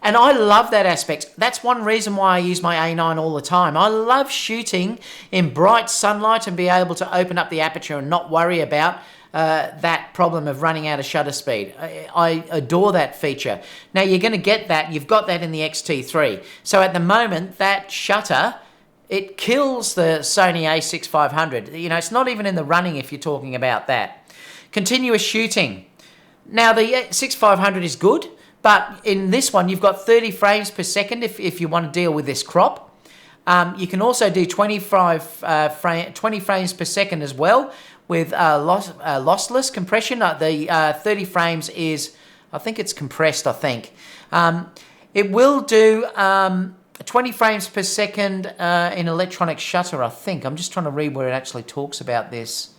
And I love that aspect. That's one reason why I use my A9 all the time. I love shooting in bright sunlight and be able to open up the aperture and not worry about that problem of running out of shutter speed. I adore that feature. Now you're going to get that. You've got that in the X-T3. So at the moment, that shutter, it kills the Sony A6500. You know, it's not even in the running if you're talking about that. Continuous shooting. Now the 6500 is good. But in this one, you've got 30 frames per second if you want to deal with this crop. You can also do 20 frames per second as well with lossless compression. The 30 frames is, I think it's compressed, I think. It will do 20 frames per second in electronic shutter, I think. I'm just trying to read where it actually talks about this.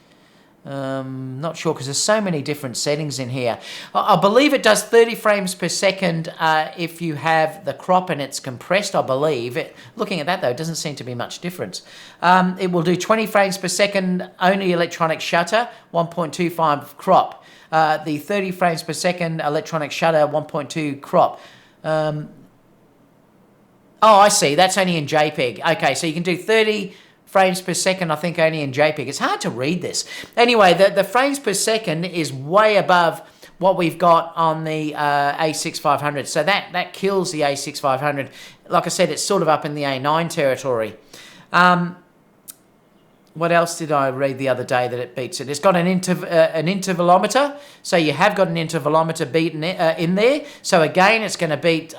Not sure because there's so many different settings in here. I believe it does 30 frames per second if you have the crop and it's compressed, I believe. Looking at that though, it doesn't seem to be much difference. It will do 20 frames per second, only electronic shutter, 1.25 crop. The 30 frames per second electronic shutter, 1.2 crop. Oh, I see. That's only in JPEG. Okay, so you can do 30 frames per second, I think, only in JPEG. It's hard to read this. Anyway, the frames per second is way above what we've got on the A6500. So that kills the A6500. Like I said, it's sort of up in the A9 territory. What else did I read the other day that it beats it? It's got an intervalometer. So you have got an intervalometer beaten in there. So again, it's going to beat the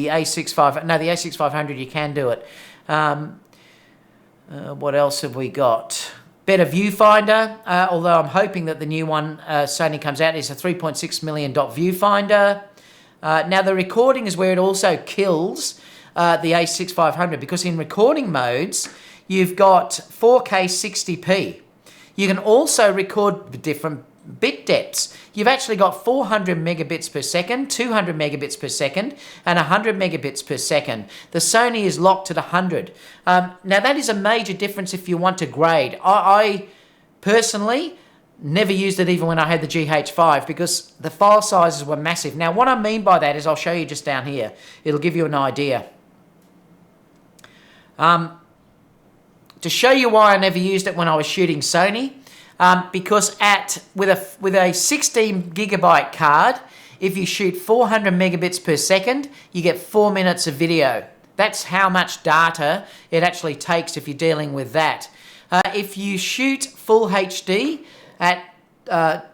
A6500. No, the A6500, you can do it. What else have we got? Better viewfinder, although I'm hoping that the new one Sony comes out is a 3.6 million dot viewfinder. Now the recording is where it also kills the A6500, because in recording modes, you've got 4K 60p. You can also record different bit depths. You've actually got 400 megabits per second, 200 megabits per second, and 100 megabits per second. The Sony is locked at 100. Now that is a major difference if you want to grade. I personally never used it even when I had the GH5 because the file sizes were massive. Now what I mean by that is I'll show you just down here. It'll give you an idea. To show you why I never used it when I was shooting Sony, because with a 16 gigabyte card, if you shoot 400 megabits per second, you get 4 minutes of video. That's how much data it actually takes if you're dealing with that. If you shoot full HD at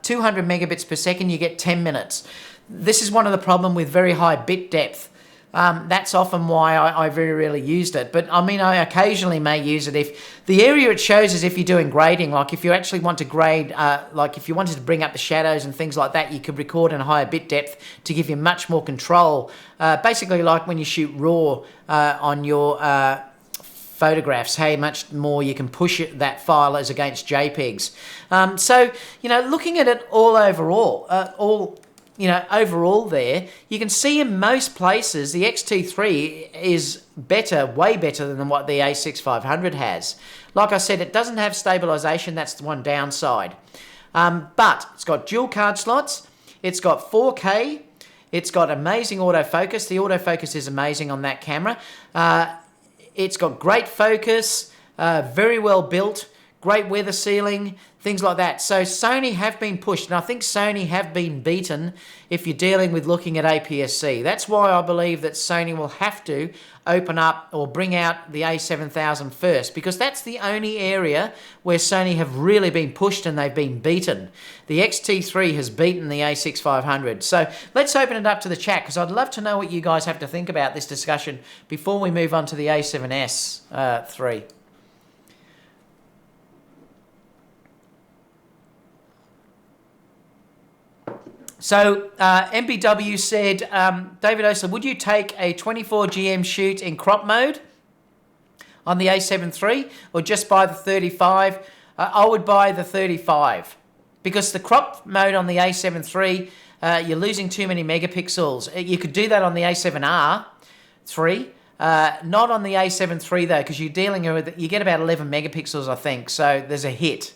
200 megabits per second, you get 10 minutes. This is one of the problems with very high bit depth. That's often why I very rarely used it. But I mean, I occasionally may use it if the area it shows is if you're doing grading, like if you actually want to grade, like if you wanted to bring up the shadows and things like that, you could record in a higher bit depth to give you much more control. Basically like when you shoot RAW on your photographs, how much more you can push that file as against JPEGs. So, you know, looking at it all overall, overall there, you can see in most places the X-T3 is better, way better than what the A6500 has. Like I said, it doesn't have stabilization, that's the one downside. But it's got dual card slots, it's got 4K, it's got amazing autofocus. The autofocus is amazing on that camera. It's got great focus, very well built, great weather sealing, things like that. So Sony have been pushed, and I think Sony have been beaten if you're dealing with looking at APS-C. That's why I believe that Sony will have to open up or bring out the A7000 first, because that's the only area where Sony have really been pushed and they've been beaten. The X-T3 has beaten the A6500. So let's open it up to the chat, because I'd love to know what you guys have to think about this discussion before we move on to the A7S 3. So MBW said, David Osa, would you take a 24 GM shoot in crop mode on the A7 III or just buy the 35? I would buy the 35 because the crop mode on the A7 III, you're losing too many megapixels. You could do that on the A7R III, not on the A7 III though, because you're dealing with, you get about 11 megapixels, I think, so there's a hit.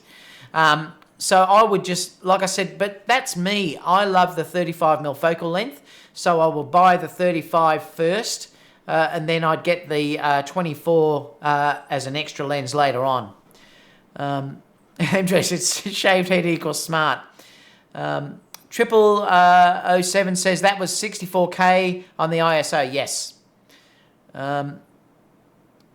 So I would just, like I said, but that's me. I love the 35mm focal length, so I will buy the 35 first, and then I'd get the 24 as an extra lens later on. MJ says shaved head equals smart. 0007 says that was 64K on the ISO. Yes.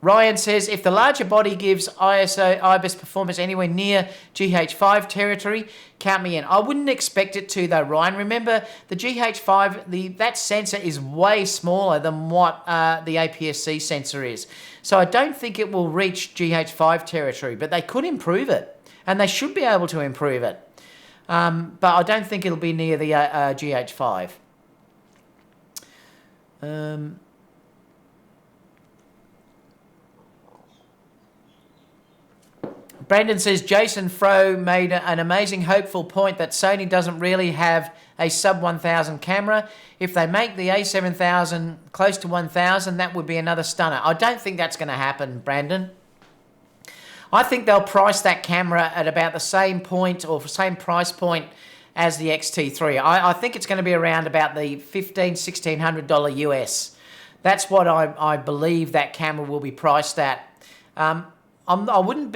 Ryan says, if the larger body gives IBIS performance anywhere near GH5 territory, count me in. I wouldn't expect it to though, Ryan. Remember, the GH5, that sensor is way smaller than what the APS-C sensor is. So I don't think it will reach GH5 territory, but they could improve it. And they should be able to improve it. But I don't think it'll be near the GH5. Brandon says, Jason Froh made an amazing hopeful point that Sony doesn't really have a sub 1000 camera. If they make the A7000 close to 1000, that would be another stunner. I don't think that's going to happen, Brandon. I think they'll price that camera at about the same point or same price point as the X-T3. I think it's going to be around about the $1,600 US. That's what I believe that camera will be priced at. I wouldn't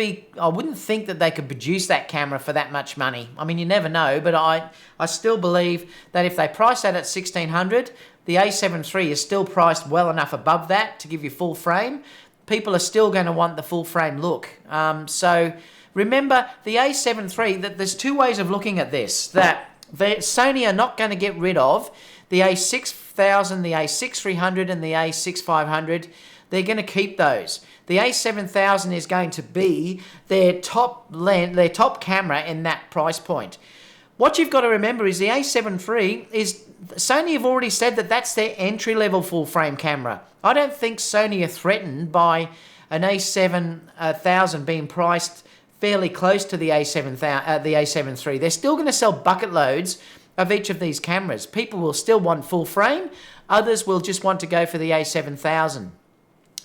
think that they could produce that camera for that much money. I mean, you never know, but I still believe that if they price that at $1,600, the A7 III is still priced well enough above that to give you full frame. People are still going to want the full frame look. So remember, the A7 III, that there's two ways of looking at this. That Sony are not going to get rid of the A6000, the A6300, and the A6500. They're going to keep those. The A7000 is going to be their top camera in that price point. What you've got to remember is the A7 III is, Sony have already said that that's their entry-level full-frame camera. I don't think Sony are threatened by an A7000 being priced fairly close to the A7 III. They're still going to sell bucket loads of each of these cameras. People will still want full frame. Others will just want to go for the A7000.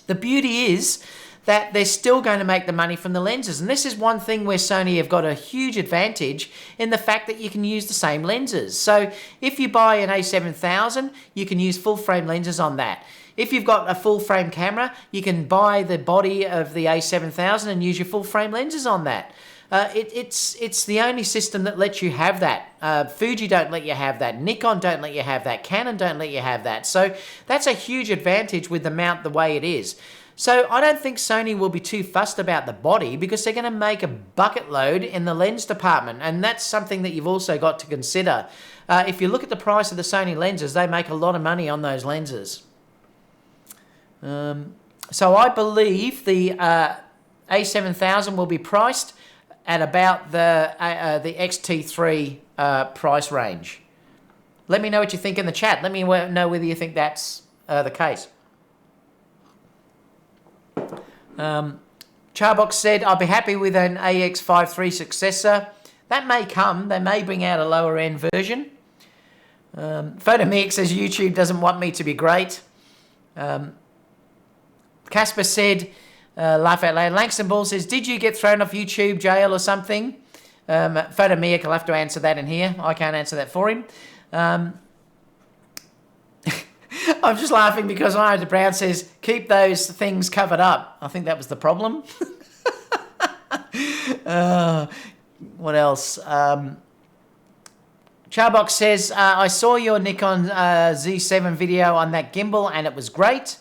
The beauty is that they're still going to make the money from the lenses. And this is one thing where Sony have got a huge advantage in the fact that you can use the same lenses. So if you buy an A7000, you can use full frame lenses on that. If you've got a full frame camera, you can buy the body of the A7000 and use your full frame lenses on that. It's the only system that lets you have that. Fuji don't let you have that. Nikon don't let you have that. Canon don't let you have that. So that's a huge advantage with the mount the way it is. So I don't think Sony will be too fussed about the body because they're going to make a bucket load in the lens department. And that's something that you've also got to consider. If you look at the price of the Sony lenses, they make a lot of money on those lenses. So I believe the A7000 will be priced at about the XT3 price range. Let me know what you think in the chat. Let me know whether you think that's the case. Charbox said, I'll be happy with an AX53 successor. That may come. They may bring out a lower end version. Photomix says YouTube doesn't want me to be great. Casper said, laugh out loud. Langston Ball says, did you get thrown off YouTube jail or something? Photomic, I'll have to answer that in here. I can't answer that for him. I'm just laughing because Iron Brown says, keep those things covered up. I think that was the problem. What else? Charbox says, I saw your Nikon Z7 video on that gimbal and it was great.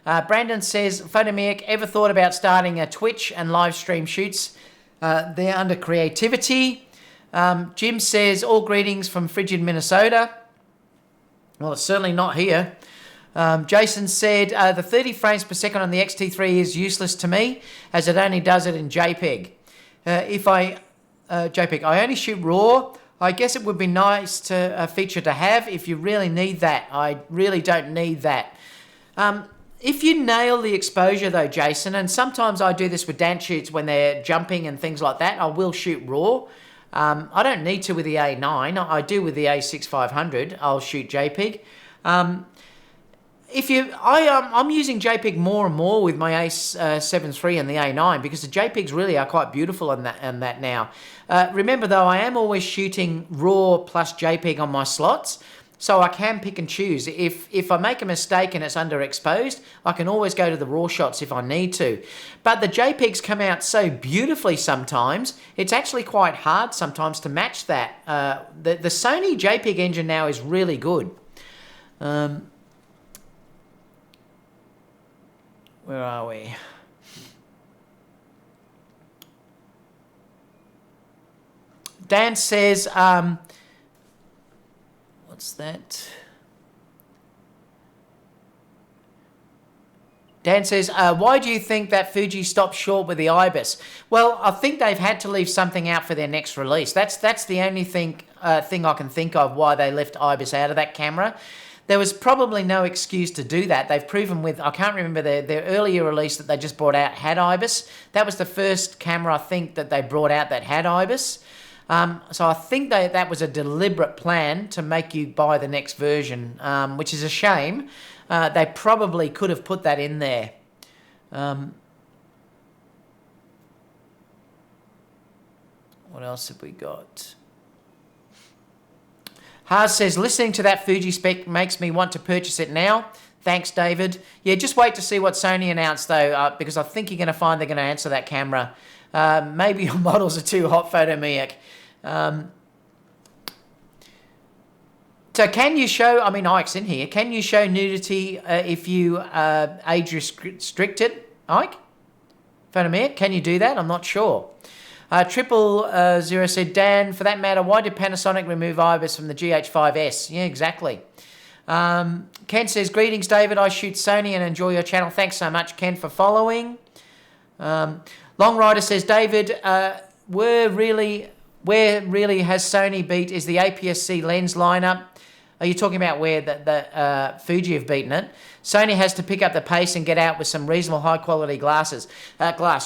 Brandon says, Photomic, ever thought about starting a Twitch and live stream shoots? They're under creativity. Jim says, all greetings from frigid Minnesota. Well, it's certainly not here. Jason said, the 30 frames per second on the XT3 is useless to me as it only does it in JPEG. JPEG, I only shoot RAW. I guess it would be nice to a feature to have if you really need that. I really don't need that. If you nail the exposure though, Jason, and sometimes I do this with dance shoots when they're jumping and things like that, I will shoot RAW. I don't need to with the A9. I do with the A6500. I'll shoot JPEG. I'm using JPEG more and more with my A7 III and the A9 because the JPEGs really are quite beautiful on that now. Remember though, I am always shooting RAW plus JPEG on my slots, so I can pick and choose. If I make a mistake and it's underexposed, I can always go to the RAW shots if I need to. But the JPEGs come out so beautifully sometimes, it's actually quite hard sometimes to match that. The Sony JPEG engine now is really good. Where are we? Dan says, what's that? Dan says, why do you think that Fuji stopped short with the IBIS? Well, I think they've had to leave something out for their next release. That's the only thing I can think of why they left IBIS out of that camera. There was probably no excuse to do that. They've proven with, I can't remember their earlier release that they just brought out had IBIS. That was the first camera, I think, that they brought out that had IBIS. So I think that was a deliberate plan to make you buy the next version, which is a shame. They probably could have put that in there. What else have we got? Haas says, listening to that Fuji spec makes me want to purchase it now. Thanks, David. Yeah, just wait to see what Sony announced, though, because I think you're going to find they're going to answer that camera. Maybe your models are too hot, Photomic. So can you show, I mean, Ike's in here, can you show nudity if you age restrict it, Ike? Photomic, can you do that? I'm not sure. 000 said, Dan, for that matter, why did Panasonic remove IBIS from the GH5S? Yeah, exactly. Ken says, greetings, David. I shoot Sony and enjoy your channel. Thanks so much, Ken, for following. Long Rider says, David, where really has Sony beat is the APS-C lens lineup. Are you talking about where the Fuji have beaten it? Sony has to pick up the pace and get out with some reasonable high-quality glass.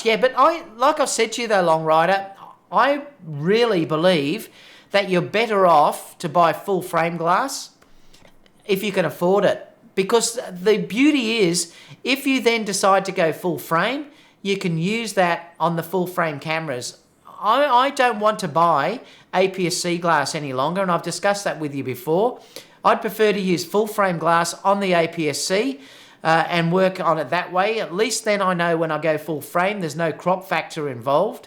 Yeah, but like I've said to you, though, Long Rider, I really believe that you're better off to buy full-frame glass if you can afford it. Because the beauty is, if you then decide to go full-frame, you can use that on the full-frame cameras. I don't want to buy APS-C glass any longer, and I've discussed that with you before. I'd prefer to use full-frame glass on the APS-C and work on it that way. At least then I know when I go full-frame, there's no crop factor involved.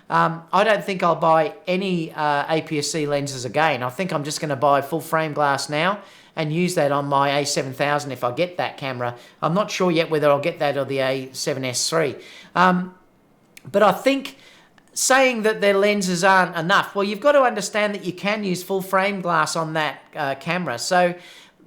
I don't think I'll buy any APS-C lenses again. I think I'm just going to buy full-frame glass now and use that on my A7000 if I get that camera. I'm not sure yet whether I'll get that or the A7S III. But I think saying that their lenses aren't enough, well, you've got to understand that you can use full frame glass on that camera. So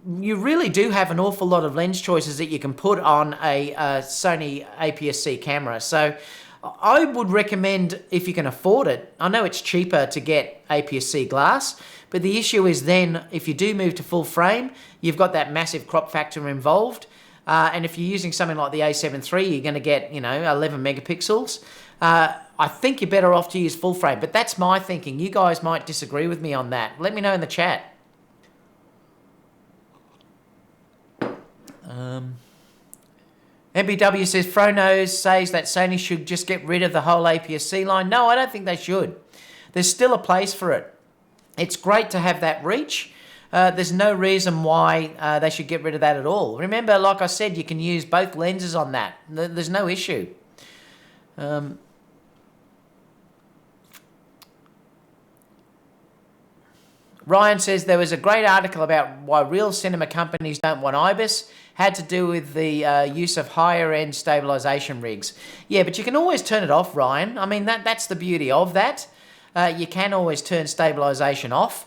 you really do have an awful lot of lens choices that you can put on a Sony APS-C camera. So I would recommend, if you can afford it, I know it's cheaper to get APS-C glass, but the issue is then if you do move to full frame, you've got that massive crop factor involved. And if you're using something like the A7 III, you're going to get, 11 megapixels. I think you're better off to use full frame, but that's my thinking. You guys might disagree with me on that. Let me know in the chat. MBW says, Fronos says that Sony should just get rid of the whole APS-C line. No, I don't think they should. There's still a place for it. It's great to have that reach. There's no reason why they should get rid of that at all. Remember, like I said, you can use both lenses on that. There's no issue. Ryan says there was a great article about why real cinema companies don't want IBIS. Had to do with the use of higher-end stabilisation rigs. Yeah, but you can always turn it off, Ryan. I mean, that's the beauty of that. You can always turn stabilisation off.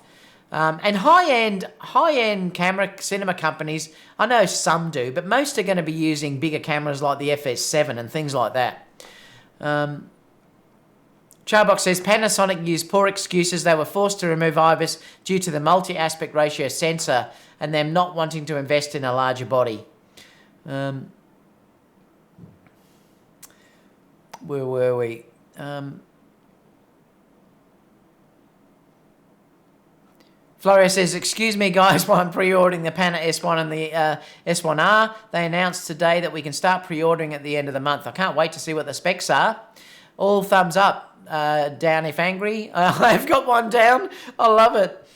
And high-end camera cinema companies, I know some do, but most are going to be using bigger cameras like the FS7 and things like that. Charbox says Panasonic used poor excuses. They were forced to remove IBIS due to the multi-aspect ratio sensor and them not wanting to invest in a larger body. Where were we? Florio says, excuse me guys, while I'm pre-ordering the Pana S1 and the S1R, they announced today that we can start pre-ordering at the end of the month. I can't wait to see what the specs are. All thumbs up. Down if angry. I've got one down. I love it.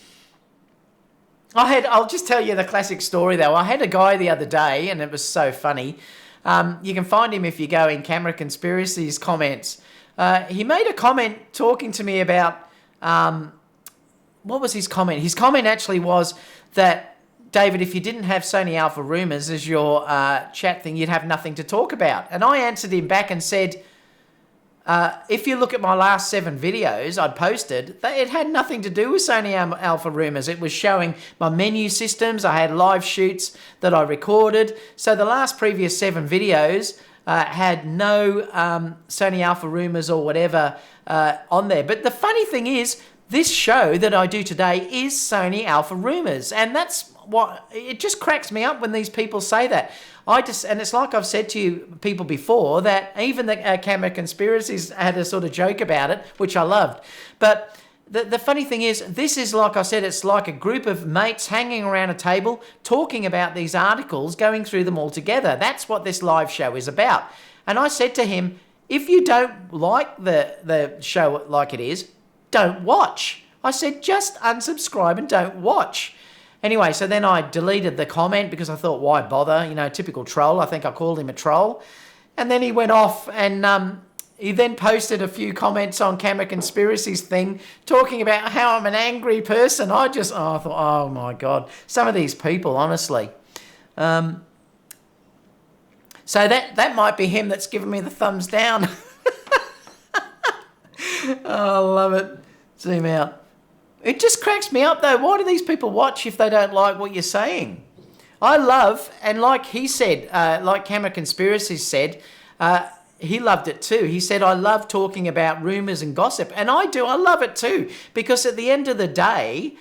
I'll just tell you the classic story though. I had a guy the other day and it was so funny. You can find him if you go in Camera Conspiracies comments. He made a comment talking to me about, what was his comment? His comment actually was that, David, if you didn't have Sony Alpha Rumors as your chat thing, you'd have nothing to talk about. And I answered him back and said, if you look at my last 7 videos I'd posted, it had nothing to do with Sony Alpha Rumors. It was showing my menu systems. I had live shoots that I recorded. So the last previous 7 videos had no Sony Alpha Rumors or whatever on there. But the funny thing is, this show that I do today is Sony Alpha Rumors. And that's what, it just cracks me up when these people say that. And it's like I've said to you people before, that even the Camera Conspiracies had a sort of joke about it, which I loved. But the funny thing is, this is, like I said, it's like a group of mates hanging around a table, talking about these articles, going through them all together. That's what this live show is about. And I said to him, if you don't like the show like it is, don't watch. I said, just unsubscribe and don't watch. Anyway, so then I deleted the comment because I thought, why bother? Typical troll. I think I called him a troll. And then he went off and he then posted a few comments on Camera Conspiracies thing talking about how I'm an angry person. I thought, oh my God, some of these people, honestly. So that might be him that's giving me the thumbs down. Oh, I love it. Zoom out. It just cracks me up though. Why do these people watch if they don't like what you're saying? I love, and like he said, like Camera Conspiracies said, he loved it too. He said, I love talking about rumours and gossip. And I do. I love it too. Because at the end of the day,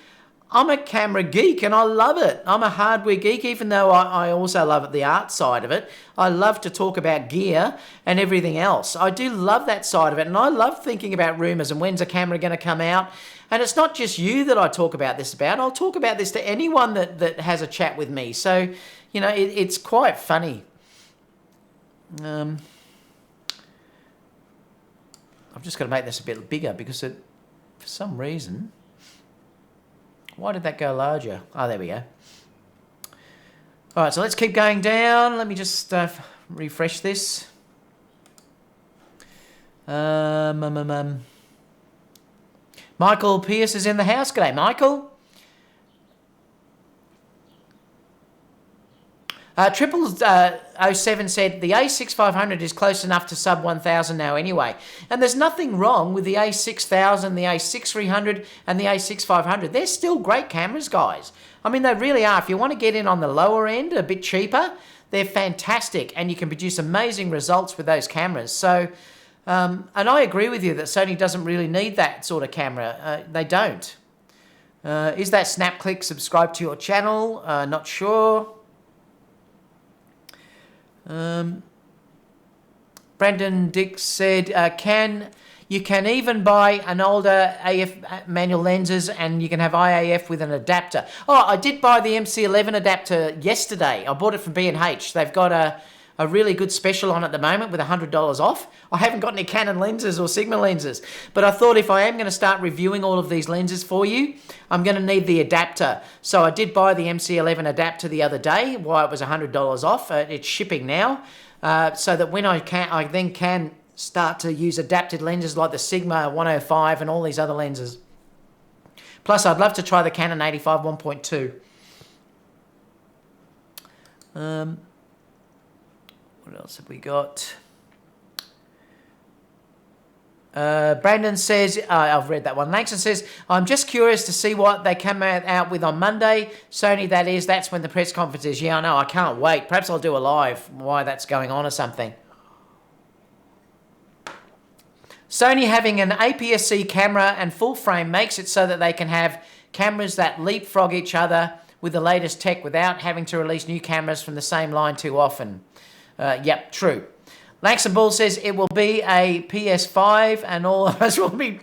I'm a camera geek and I love it. I'm a hardware geek, even though I also love the art side of it. I love to talk about gear and everything else. I do love that side of it. And I love thinking about rumours and when's a camera going to come out. And it's not just you that I talk about this about. I'll talk about this to anyone that has a chat with me. So, it's quite funny. I've just got to make this a bit bigger because for some reason... Why did that go larger? Oh, there we go. All right, so let's keep going down. Let me just refresh this. Michael Pierce is in the house. G'day, Michael. Triple 07 said the A6500 is close enough to sub 1000 now anyway. And there's nothing wrong with the A6000, the A6300 and the A6500. They're still great cameras, guys. I mean, they really are. If you want to get in on the lower end, a bit cheaper, they're fantastic. And you can produce amazing results with those cameras. So, and I agree with you that Sony doesn't really need that sort of camera. They don't. Is that SnapClick subscribed to your channel? Not sure. Brandon Dick said, you can even buy an older AF manual lenses and you can have IAF with an adapter. Oh, I did buy the MC11 adapter yesterday. I bought it from B&H. They've got a really good special on at the moment with $100 off. I haven't got any Canon lenses or Sigma lenses, but I thought if I am going to start reviewing all of these lenses for you, I'm going to need the adapter. So I did buy the MC11 adapter the other day while it was $100 off. It's shipping now, so that when I then can start to use adapted lenses like the Sigma 105 and all these other lenses. Plus, I'd love to try the Canon 85 1.2. What else have we got? Brandon says, I've read that one. Langston says, I'm just curious to see what they come out with on Monday. Sony, that is, that's when the press conference is. Yeah, I know, I can't wait. Perhaps I'll do a live why that's going on or something. Sony having an APS-C camera and full frame makes it so that they can have cameras that leapfrog each other with the latest tech without having to release new cameras from the same line too often. Yep, true. Langston Bull says it will be a PS5 and all of us will be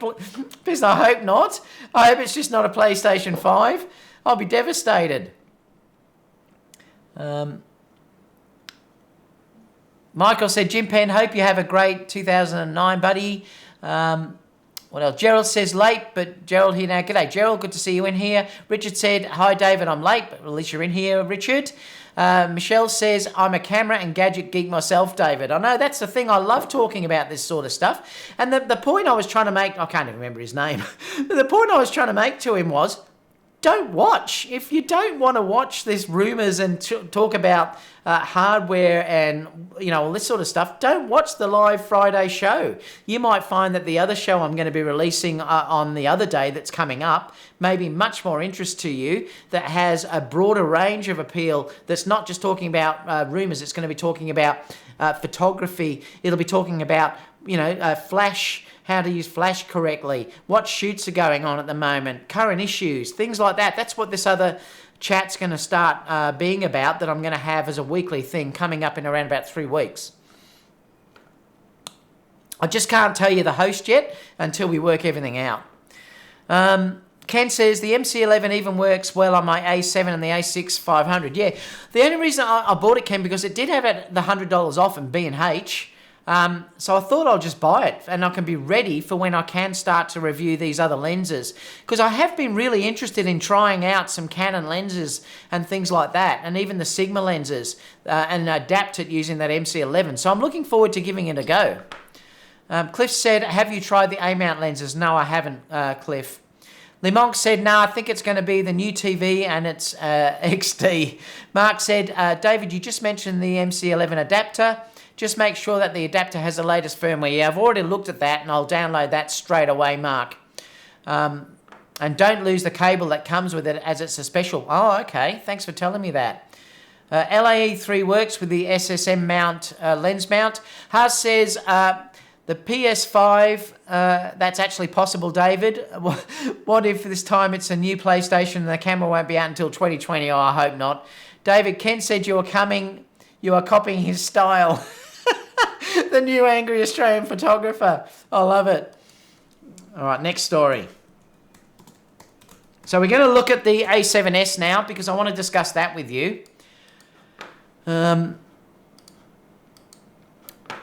pissed. I hope not. I hope it's just not a PlayStation 5. I'll be devastated. Michael said, Jim Penn, hope you have a great 2009, buddy. What else? Gerald says late, but Gerald here now. G'day, Gerald. Good to see you in here. Richard said, hi, David. I'm late, but at least you're in here, Richard. Michelle says, I'm a camera and gadget geek myself, David. I know, that's the thing. I love talking about this sort of stuff. And the point I was trying to make, I can't even remember his name. The point I was trying to make to him was, don't watch. If you don't want to watch this rumours and talk about hardware and, you know, all this sort of stuff, don't watch the live Friday show. You might find that the other show I'm going to be releasing on the other day that's coming up may be much more interest to you, that has a broader range of appeal, that's not just talking about rumours. It's going to be talking about photography. It'll be talking about, you know, flash, how to use flash correctly, what shoots are going on at the moment, current issues, things like that. That's what this other chat's going to start being about, that I'm going to have as a weekly thing coming up in around about 3 weeks. I just can't tell you the host yet until we work everything out. Ken says, the MC11 even works well on my A7 and the A6 500. Yeah, the only reason I bought it, Ken, because it did have the $100 off in B&H. So I thought I'll just buy it and I can be ready for when I can start to review these other lenses, because I have been really interested in trying out some Canon lenses and things like that, and even the Sigma lenses, and adapt it using that MC11. So I'm looking forward to giving it a go. Cliff said, have you tried the A-mount lenses? No, I haven't, Cliff. Limonk said, no, I think it's going to be the new TV and it's XD. Mark said, David, you just mentioned the MC11 adapter. Just make sure that the adapter has the latest firmware. Yeah, I've already looked at that and I'll download that straight away, Mark. And don't lose the cable that comes with it, as it's a special. Oh, okay. Thanks for telling me that. LAE3 works with the SSM mount, lens mount. Haas says, the PS5, that's actually possible, David. What if this time it's a new PlayStation and the camera won't be out until 2020? Oh, I hope not. David, Ken said you are copying his style. The new angry Australian photographer. I love it. All right, next story. So we're going to look at the A7S now, because I want to discuss that with you.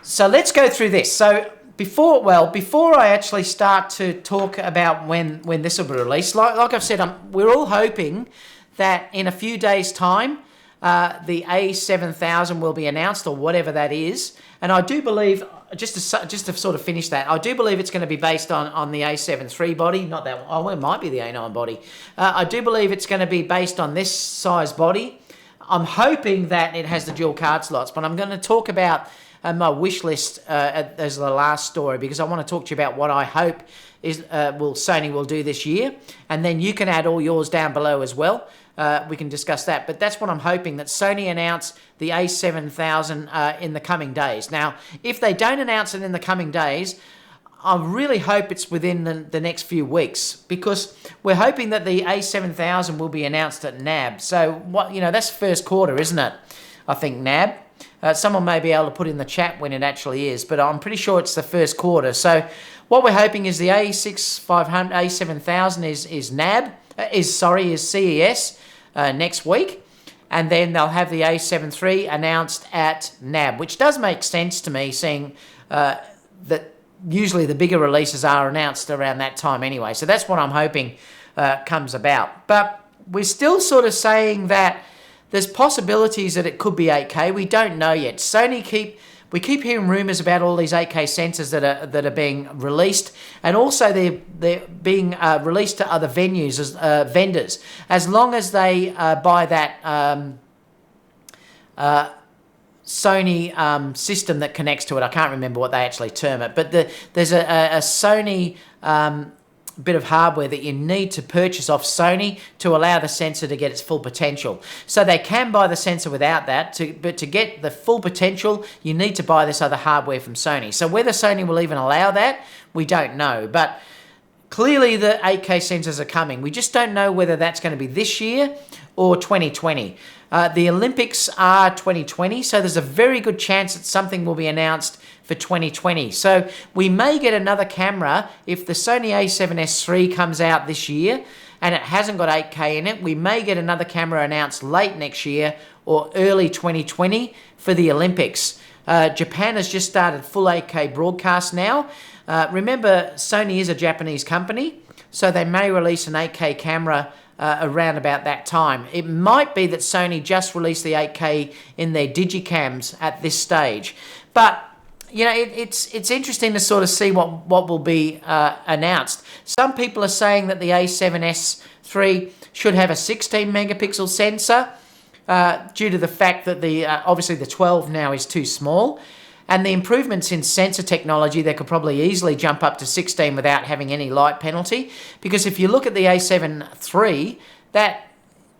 So let's go through this. So before I actually start to talk about when this will be released, like I've said, we're all hoping that in a few days' time, the A7000 will be announced, or whatever that is. And I do believe, just to sort of finish that, I do believe it's going to be based on the A7 III body, not that one. Oh, well, it might be the A9 body. I do believe it's going to be based on this size body. I'm hoping that it has the dual card slots, but I'm going to talk about my wish list as the last story, because I want to talk to you about what I hope is Sony will do this year, and then you can add all yours down below as well. We can discuss that, but that's what I'm hoping, that Sony announce the A7000 in the coming days. Now, if they don't announce it in the coming days, I really hope it's within the next few weeks, because we're hoping that the A7000 will be announced at NAB. So that's first quarter, isn't it? I think NAB. Someone may be able to put in the chat when it actually is, but I'm pretty sure it's the first quarter. So what we're hoping is the A7000 is NAB, is CES next week, and then they'll have the A7 III announced at NAB, which does make sense to me, seeing that usually the bigger releases are announced around that time anyway. So that's what I'm hoping comes about. But we're still sort of saying that there's possibilities that it could be 8K. We don't know yet. We keep hearing rumours about all these 8K sensors that are being released, and also they're being released to other venues as vendors, as long as they buy that Sony system that connects to it. I can't remember what they actually term it, but there's a Sony bit of hardware that you need to purchase off Sony to allow the sensor to get its full potential. So they can buy the sensor without that, but to get the full potential, you need to buy this other hardware from Sony. So whether Sony will even allow that, we don't know. But clearly the 8K sensors are coming. We just don't know whether that's going to be this year or 2020. The Olympics are 2020, so there's a very good chance that something will be announced for 2020. So we may get another camera if the Sony a7S III comes out this year and it hasn't got 8K in it. We may get another camera announced late next year or early 2020 for the Olympics. Japan has just started full 8K broadcast now. Remember, Sony is a Japanese company, so they may release an 8K camera around about that time. It might be that Sony just released the 8K in their digicams at this stage. But it's interesting to sort of see what will be announced. Some people are saying that the A7S III should have a 16 megapixel sensor due to the fact that obviously the 12 now is too small. And the improvements in sensor technology, they could probably easily jump up to 16 without having any light penalty. Because if you look at the A7 III, that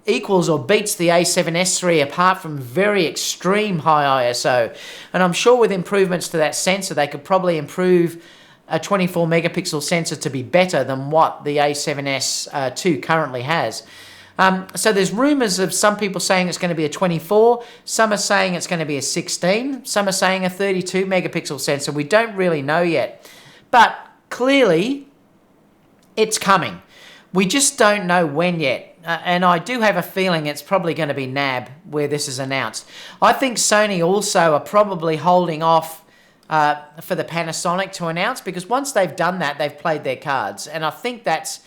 equals or beats the A7S III apart from very extreme high ISO. And I'm sure with improvements to that sensor, they could probably improve a 24 megapixel sensor to be better than what the A7S II currently has. So there's rumours of some people saying it's going to be a 24, some are saying it's going to be a 16, some are saying a 32 megapixel sensor. We don't really know yet. But clearly, it's coming. We just don't know when yet. And I do have a feeling it's probably going to be NAB where this is announced. I think Sony also are probably holding off for the Panasonic to announce, because once they've done that, they've played their cards. And I think that's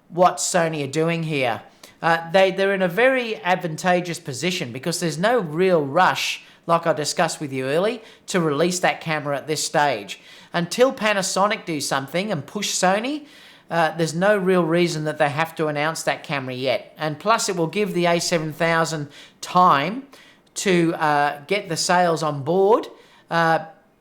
what Sony are doing here. They're in a very advantageous position because there's no real rush, like I discussed with you early, to release that camera at this stage. Until Panasonic do something and push Sony, there's no real reason that they have to announce that camera yet. And plus it will give the A7000 time to get the sales on board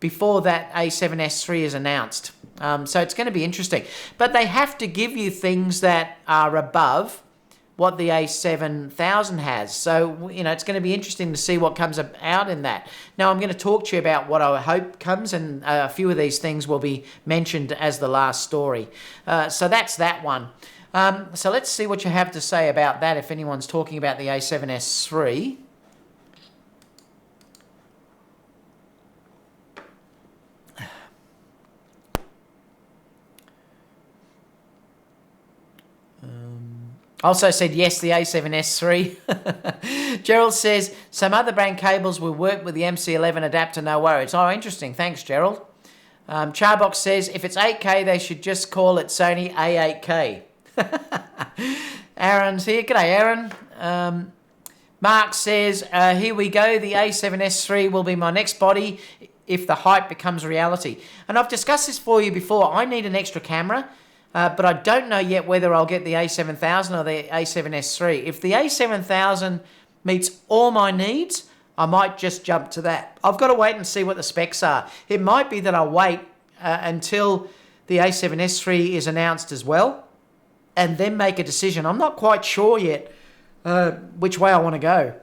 before that A7S III is announced. So it's going to be interesting. But they have to give you things that are above what the A7000 has. So, it's going to be interesting to see what comes out in that. Now, I'm going to talk to you about what I hope comes, and a few of these things will be mentioned as the last story. So that's that one. So let's see what you have to say about that, if anyone's talking about the A7S III. Also said, yes, the A7S III. Gerald says, some other brand cables will work with the MC11 adapter, no worries. Oh, interesting. Thanks, Gerald. Charbox says, if it's 8K, they should just call it Sony A8K. Aaron's here. G'day, Aaron. Mark says, here we go. The A7S III will be my next body if the hype becomes reality. And I've discussed this for you before. I need an extra camera. But I don't know yet whether I'll get the A7000 or the A7S III. If the A7000 meets all my needs, I might just jump to that. I've got to wait and see what the specs are. It might be that I'll wait until the A7S III is announced as well, and then make a decision. I'm not quite sure yet which way I want to go.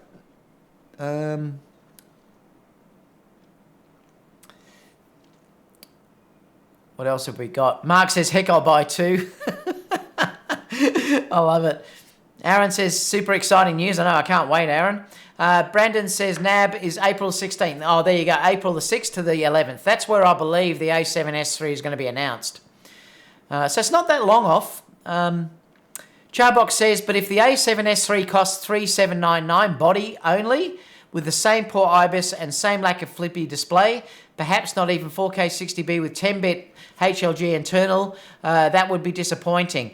What else have we got? Mark says, heck, I'll buy two. I love it. Aaron says, super exciting news. I know, I can't wait, Aaron. Brandon says, NAB is April 16th. Oh, there you go, April the 6th to the 11th. That's where I believe the A7S III is going to be announced. So it's not that long off. Charbox says, but if the A7S III costs $3,799 body only, with the same poor IBIS and same lack of flippy display, perhaps not even 4K 60p with 10-bit HLG internal, that would be disappointing.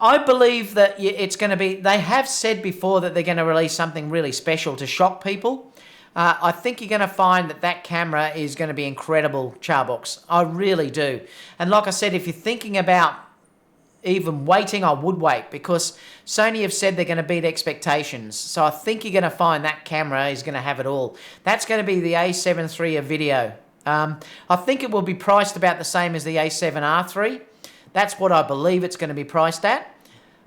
I believe that it's going to be, they have said before that they're going to release something really special to shock people. I think you're going to find that that camera is going to be incredible, Charbox. I really do. And like I said, if you're thinking about even waiting, I would wait, because Sony have said they're going to beat expectations. So I think you're going to find that camera is going to have it all. That's going to be the A7 III of video. I think it will be priced about the same as the A7R III. That's what I believe it's going to be priced at.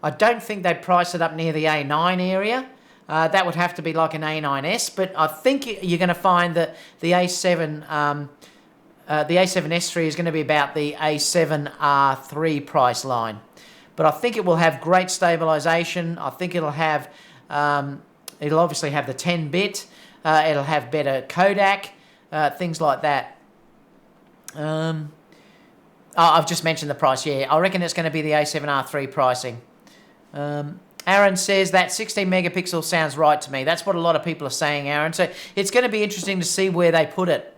I don't think they'd price it up near the A9 area. That would have to be like an A9S, but I think you're going to find that the A7S III is going to be about the A7R3 price line. But I think it will have great stabilization. I think it'll have, it'll obviously have the 10-bit. It'll have better Kodak, things like that. I've just mentioned the price, yeah. I reckon it's going to be the A7R3 pricing. Aaron says that 16 megapixel sounds right to me. That's what a lot of people are saying, Aaron. So it's going to be interesting to see where they put it.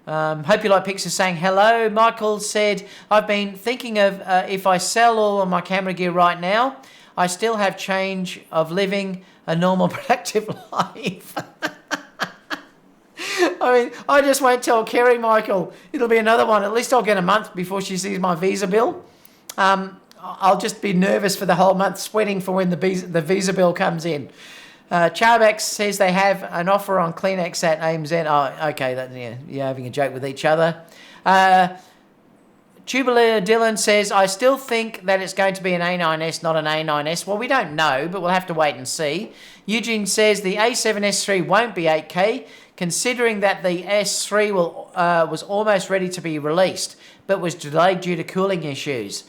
Hope you like Pixar saying hello. Michael said, I've been thinking of if I sell all of my camera gear right now, I still have change of living a normal productive life. I mean, I just won't tell Kerry, Michael. It'll be another one. At least I'll get a month before she sees my visa bill. I'll just be nervous for the whole month, sweating for when the visa bill comes in. Charbex says they have an offer on Kleenex at AMZ. Oh, okay, yeah, you're having a joke with each other. Tubular Dylan says, I still think that it's going to be an A9S, not an A9S. Well, we don't know, but we'll have to wait and see. Eugene says the A7S III won't be 8K, considering that the S3 was almost ready to be released, but was delayed due to cooling issues.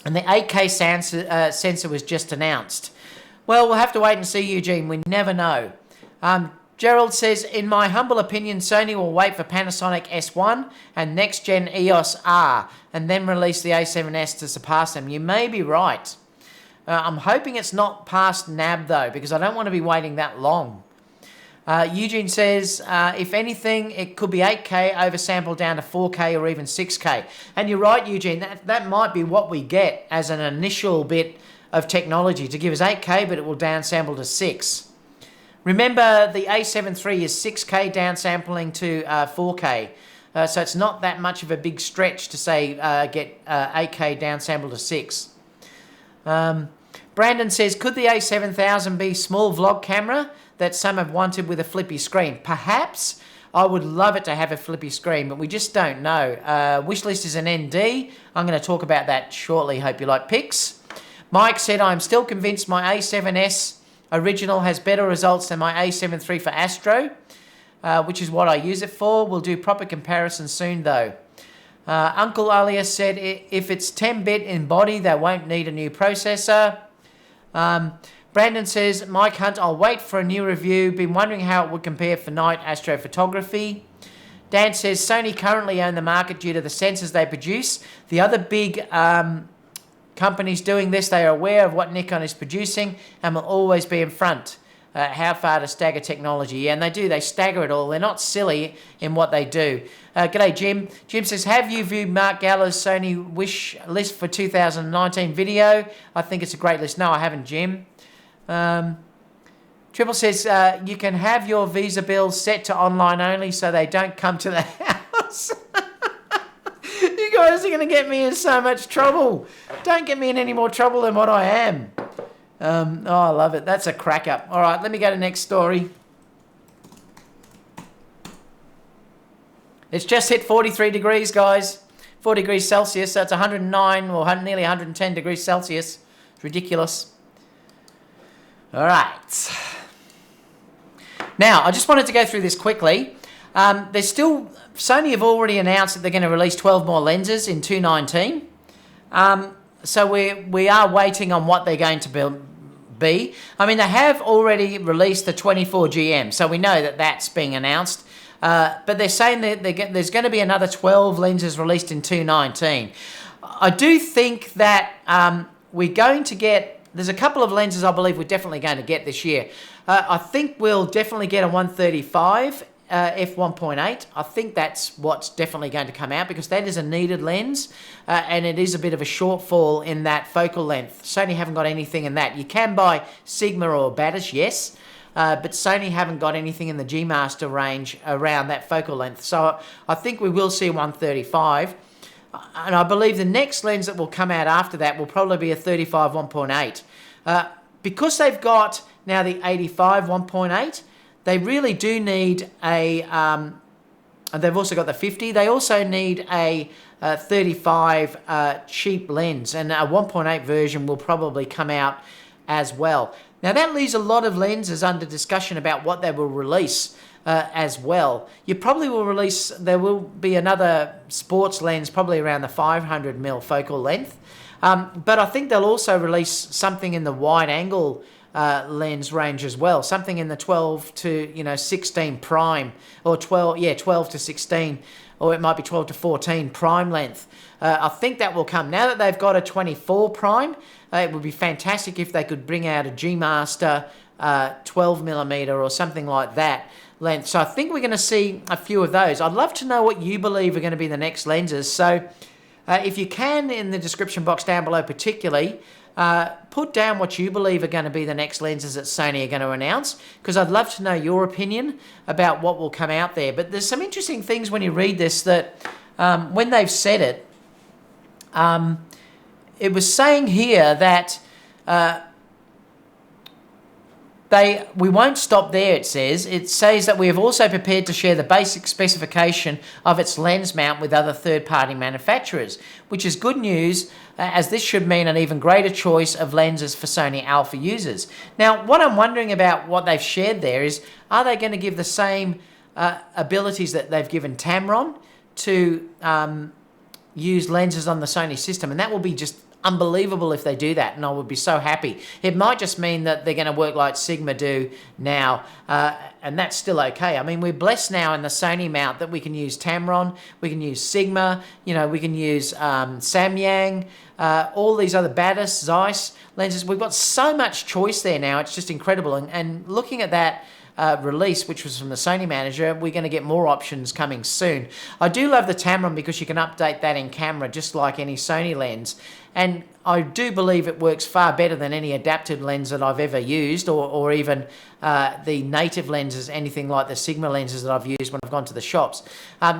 And the 8K sensor was just announced. Well, we'll have to wait and see, Eugene. We never know. Gerald says, in my humble opinion, Sony will wait for Panasonic S1 and next-gen EOS R and then release the A7S to surpass them. You may be right. I'm hoping it's not past NAB, though, because I don't want to be waiting that long. Eugene says, if anything, it could be 8K oversampled down to 4K or even 6K. And you're right, Eugene, that might be what we get as an initial bit of technology to give us 8K, but it will downsample to 6. Remember, the A7 III is 6K downsampling to 4K. So it's not that much of a big stretch to say get 8K downsampled to 6. Brandon says, could the A7000 be small vlog camera that some have wanted with a flippy screen? Perhaps. I would love it to have a flippy screen, but we just don't know. Wishlist is an ND. I'm going to talk about that shortly. Hope you like pics. Mike said, I'm still convinced my A7S original has better results than my A7 III for Astro, which is what I use it for. We'll do proper comparison soon, though. Uncle Alias said, if it's 10-bit in body, they won't need a new processor. Brandon says, Mike Hunt, I'll wait for a new review. Been wondering how it would compare for night astrophotography. Dan says, Sony currently own the market due to the sensors they produce. The other big companies doing this, they are aware of what Nikon is producing and will always be in front. How far to stagger technology? Yeah, and they do. They stagger it all. They're not silly in what they do. G'day, Jim. Jim says, have you viewed Mark Galler's Sony wish list for 2019 video? I think it's a great list. No, I haven't, Jim. Triple says, you can have your visa bills set to online only so they don't come to the house. You guys are going to get me in so much trouble. Don't get me in any more trouble than what I am. Oh, I love it. That's a cracker. All right, let me go to the next story. It's just hit 43 degrees, guys. 4 degrees Celsius, so it's 109 or nearly 110 degrees Celsius. It's ridiculous. All right. Now, I just wanted to go through this quickly. Sony have already announced that they're going to release 12 more lenses in 2019. So we are waiting on what they're going to be. I mean, they have already released the 24 GM, so we know that that's being announced. But they're saying that there's going to be another 12 lenses released in 2019. I do think that we're going to get... There's a couple of lenses I believe we're definitely going to get this year. I think we'll definitely get a 135 f1.8. I think that's what's definitely going to come out because that is a needed lens and it is a bit of a shortfall in that focal length. Sony haven't got anything in that. You can buy Sigma or Batis, yes, but Sony haven't got anything in the G Master range around that focal length. So I think we will see 135. And I believe the next lens that will come out after that will probably be a 35 1.8. Because they've got now the 85 1.8, they really do need and they've also got the 50. They also need a 35 cheap lens, and a 1.8 version will probably come out as well. Now that leaves a lot of lenses under discussion about what they will release as well. You probably will release, there will be another sports lens probably around the 500mm focal length, but I think they'll also release something in the wide angle lens range as well, something in the 12 to 16 prime, or 12 to 16, or it might be 12 to 14 prime length. I think that will come. Now that they've got a 24 prime, it would be fantastic if they could bring out a G Master 12mm or something like that length. So I think we're going to see a few of those. I'd love to know what you believe are going to be the next lenses. So if you can, in the description box down below particularly, put down what you believe are going to be the next lenses that Sony are going to announce, because I'd love to know your opinion about what will come out there. But there's some interesting things when you read this that when they've said it, it was saying here that we won't stop there, it says. It says that we have also prepared to share the basic specification of its lens mount with other third-party manufacturers, which is good news, as this should mean an even greater choice of lenses for Sony Alpha users. Now, what I'm wondering about what they've shared there is, are they going to give the same abilities that they've given Tamron to use lenses on the Sony system? And that will be just unbelievable if they do that, and I would be so happy. It might just mean that they're going to work like Sigma do now, and that's still okay. I mean, we're blessed now in the Sony mount that we can use Tamron, we can use Sigma, we can use Samyang, all these other Batis, Zeiss lenses. We've got so much choice there now. It's just incredible. And looking at that release, which was from the Sony manager, we're going to get more options coming soon. I do love the Tamron because you can update that in camera just like any Sony lens, and I do believe it works far better than any adapted lens that I've ever used, or even the native lenses, anything like the Sigma lenses that I've used when I've gone to the shops.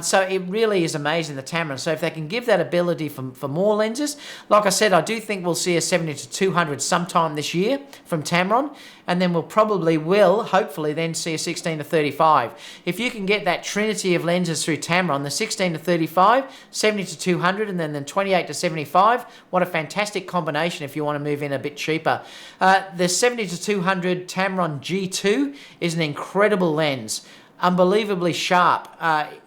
So it really is amazing, the Tamron. So if they can give that ability for more lenses, like I said, I do think we'll see a 70 to 200 sometime this year from Tamron, and then we'll hopefully then see a 16 to 35. If you can get that trinity of lenses through Tamron, the 16 to 35, 70 to 200, and then the 28 to 75, what a fantastic combination if you want to move in a bit cheaper. The 70 to 200 Tamron G2 is an incredible lens, unbelievably sharp.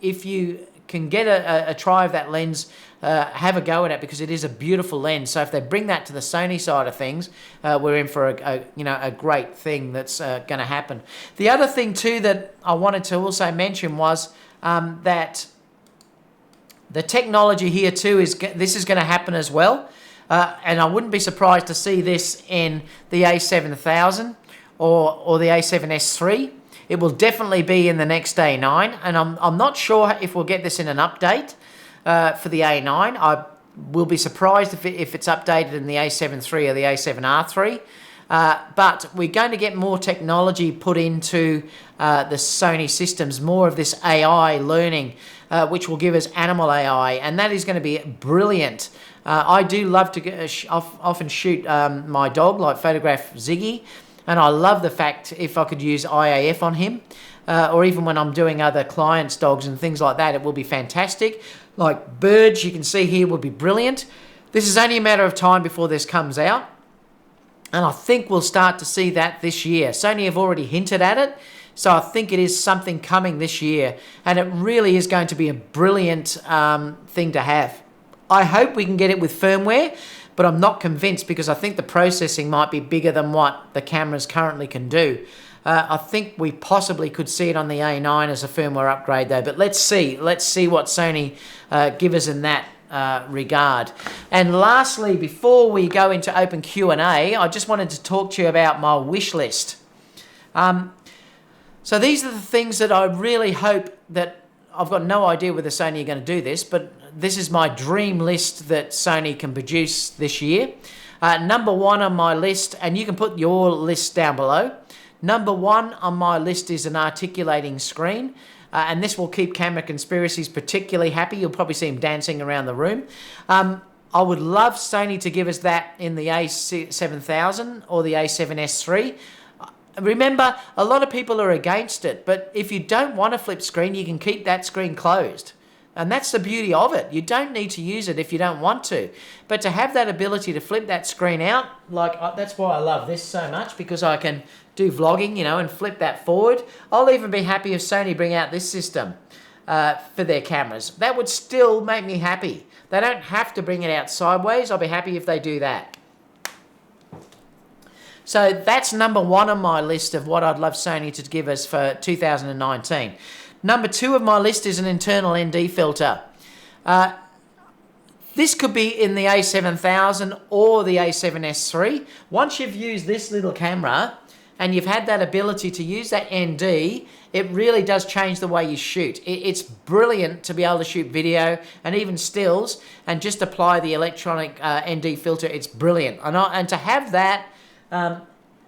If you can get a try of that lens, have a go at it, because it is a beautiful lens. So if they bring that to the Sony side of things, we're in for a great thing that's going to happen. The other thing too that I wanted to also mention was that the technology here too is going to happen as well, and I wouldn't be surprised to see this in the A7000 or the A7S III. It will definitely be in the next A9, and I'm not sure if we'll get this in an update for the A9. I will be surprised if it's updated in the A7 III or the A7R3. But we're going to get more technology put into the Sony systems, more of this AI learning, which will give us animal AI, and that is going to be brilliant I do love to often shoot my dog, like photograph Ziggy, and I love the fact if I could use IAF on him, or even when I'm doing other clients' dogs and things like that, it will be fantastic. Like birds, you can see here, would be brilliant. This is only a matter of time before this comes out, and I think we'll start to see that this year. Sony have already hinted at it, so I think it is something coming this year, and it really is going to be a brilliant thing to have. I hope we can get it with firmware, but I'm not convinced because I think the processing might be bigger than what the cameras currently can do. I think we possibly could see it on the A9 as a firmware upgrade though, but let's see. Let's see what Sony give us in that regard. And lastly, before we go into open Q&A, I just wanted to talk to you about my wish list. So these are the things that I really hope that, I've got no idea whether Sony are going to do this, but this is my dream list that Sony can produce this year. Number one on my list, and you can put your list down below. Number one on my list is an articulating screen, and this will keep camera conspiracies particularly happy. You'll probably see him dancing around the room. I would love Sony to give us that in the A7000 or the A7S III. Remember, a lot of people are against it, but if you don't want a flip screen, you can keep that screen closed. And that's the beauty of it. You don't need to use it if you don't want to. But to have that ability to flip that screen out, that's why I love this so much, because I can do vlogging, and flip that forward. I'll even be happy if Sony bring out this system for their cameras. That would still make me happy. They don't have to bring it out sideways. I'll be happy if they do that. So that's number one on my list of what I'd love Sony to give us for 2019. Number two of my list is an internal ND filter. This could be in the A7000 or the A7S III. Once you've used this little camera and you've had that ability to use that ND, it really does change the way you shoot. It's brilliant to be able to shoot video and even stills and just apply the electronic ND filter. It's brilliant. And to have that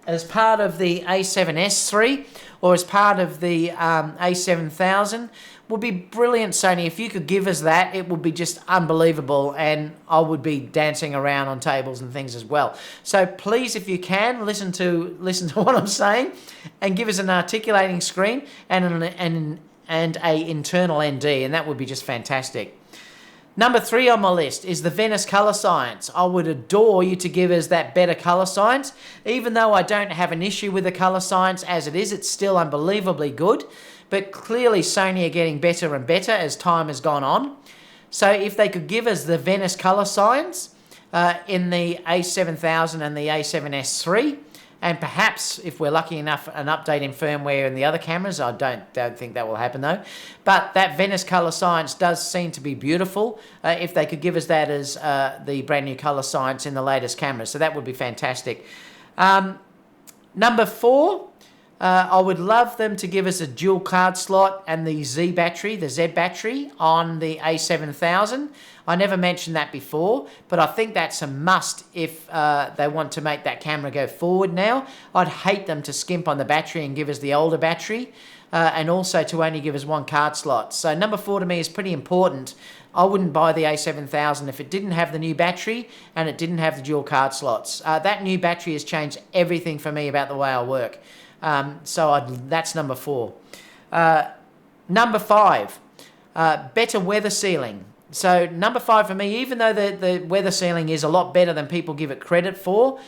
as part of the A7S III or as part of the A7000 would be brilliant, Sony. If you could give us that, it would be just unbelievable, and I would be dancing around on tables and things as well. So please, if you can, listen to what I'm saying and give us an articulating screen and an internal ND, and that would be just fantastic. Number three on my list is the Venice Color Science. I would adore you to give us that better color science. Even though I don't have an issue with the color science as it is, it's still unbelievably good. But clearly Sony are getting better and better as time has gone on. So if they could give us the Venice Color Science in the A7000 and the A7S III, and perhaps, if we're lucky enough, an update in firmware in the other cameras. I don't think that will happen though. But that Venice Color Science does seem to be beautiful. If they could give us that as the brand new color science in the latest cameras, so that would be fantastic. Number four, I would love them to give us a dual card slot and the Z battery on the A7000. I never mentioned that before, but I think that's a must if they want to make that camera go forward now. I'd hate them to skimp on the battery and give us the older battery, and also to only give us one card slot. So number four to me is pretty important. I wouldn't buy the A7000 if it didn't have the new battery and it didn't have the dual card slots. That new battery has changed everything for me about the way I work. That's number four. Number five, better weather sealing. So number five for me, even though the weather sealing is a lot better than people give it credit for,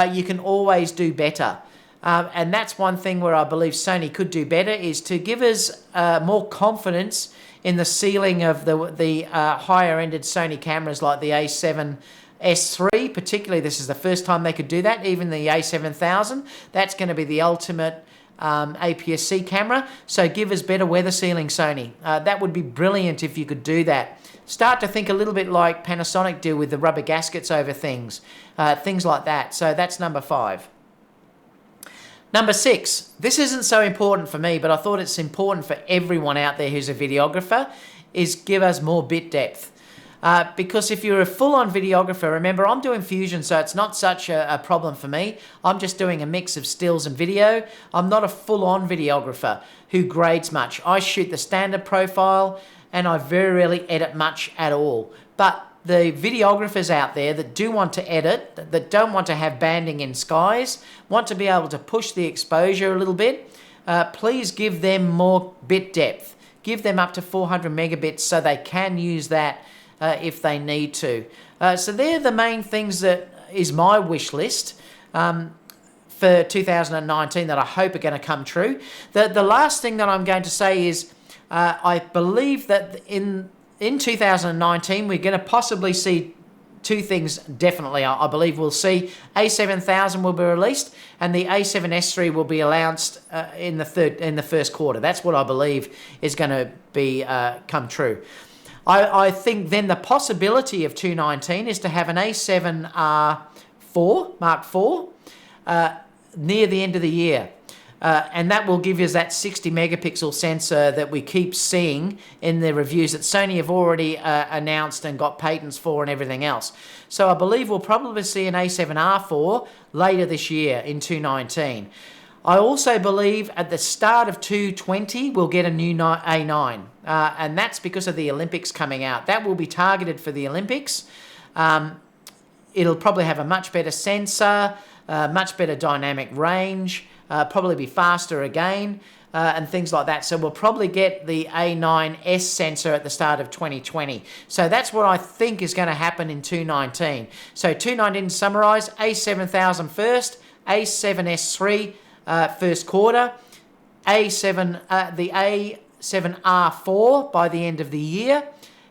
you can always do better. And that's one thing where I believe Sony could do better, is to give us more confidence in the sealing of the higher-ended Sony cameras like the A7S III. Particularly, this is the first time they could do that. Even the A7000, that's going to be the ultimate APS-C camera. So give us better weather sealing, Sony. That would be brilliant if you could do that. Start to think a little bit like Panasonic do with the rubber gaskets over things like that. So that's number five. Number six, this isn't so important for me, but I thought it's important for everyone out there who's a videographer, is give us more bit depth. Because if you're a full-on videographer, remember I'm doing fusion, so it's not such a problem for me. I'm just doing a mix of stills and video. I'm not a full-on videographer who grades much. I shoot the standard profile and I very rarely edit much at all. But the videographers out there that do want to edit, that don't want to have banding in skies, want to be able to push the exposure a little bit, please give them more bit depth. Give them up to 400 megabits so they can use that if they need to. So they're the main things that is my wish list for 2019 that I hope are going to come true. The last thing that I'm going to say is I believe that in 2019 we're going to possibly see two things definitely. I believe we'll see A7000 will be released and the A7S3 will be announced in the first quarter. That's what I believe is going to be come true. I think then the possibility of 2019 is to have an A7R4 Mark IV near the end of the year. And that will give us that 60 megapixel sensor that we keep seeing in the reviews that Sony have already announced and got patents for and everything else. So I believe we'll probably see an A7R4 later this year in 2019. I also believe at the start of 2020 we'll get a new A9. And that's because of the Olympics coming out. That will be targeted for the Olympics. It'll probably have a much better sensor, much better dynamic range, probably be faster again, and things like that. So we'll probably get the A9S sensor at the start of 2020. So that's what I think is going to happen in 2019. So 2019 to summarise, A7000 first, A7S3 first quarter, the A7R4 by the end of the year,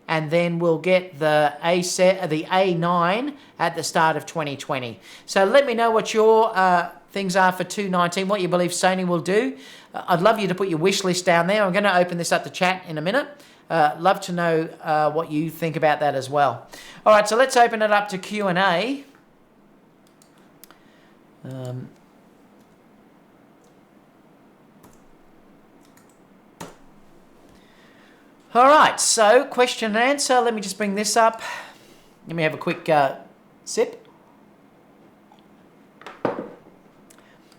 and then we'll get the A9 at the start of 2020. So let me know what your things are for 2019, what you believe Sony will do. I'd love you to put your wish list down there. I'm going to open this up to chat in a minute. Love to know what you think about that as well. All right, so let's open it up to Q&A. All right, so question and answer. Let me just bring this up. Let me have a quick sip.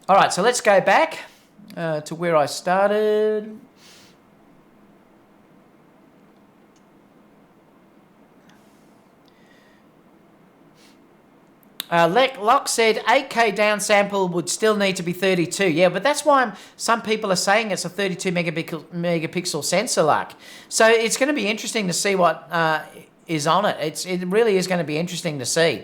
All right, so let's go back to where I started. Locke said 8K downsample would still need to be 32. Yeah, but that's why some people are saying it's a 32 megapixel sensor, Locke. So it's going to be interesting to see what is on it. It really is going to be interesting to see.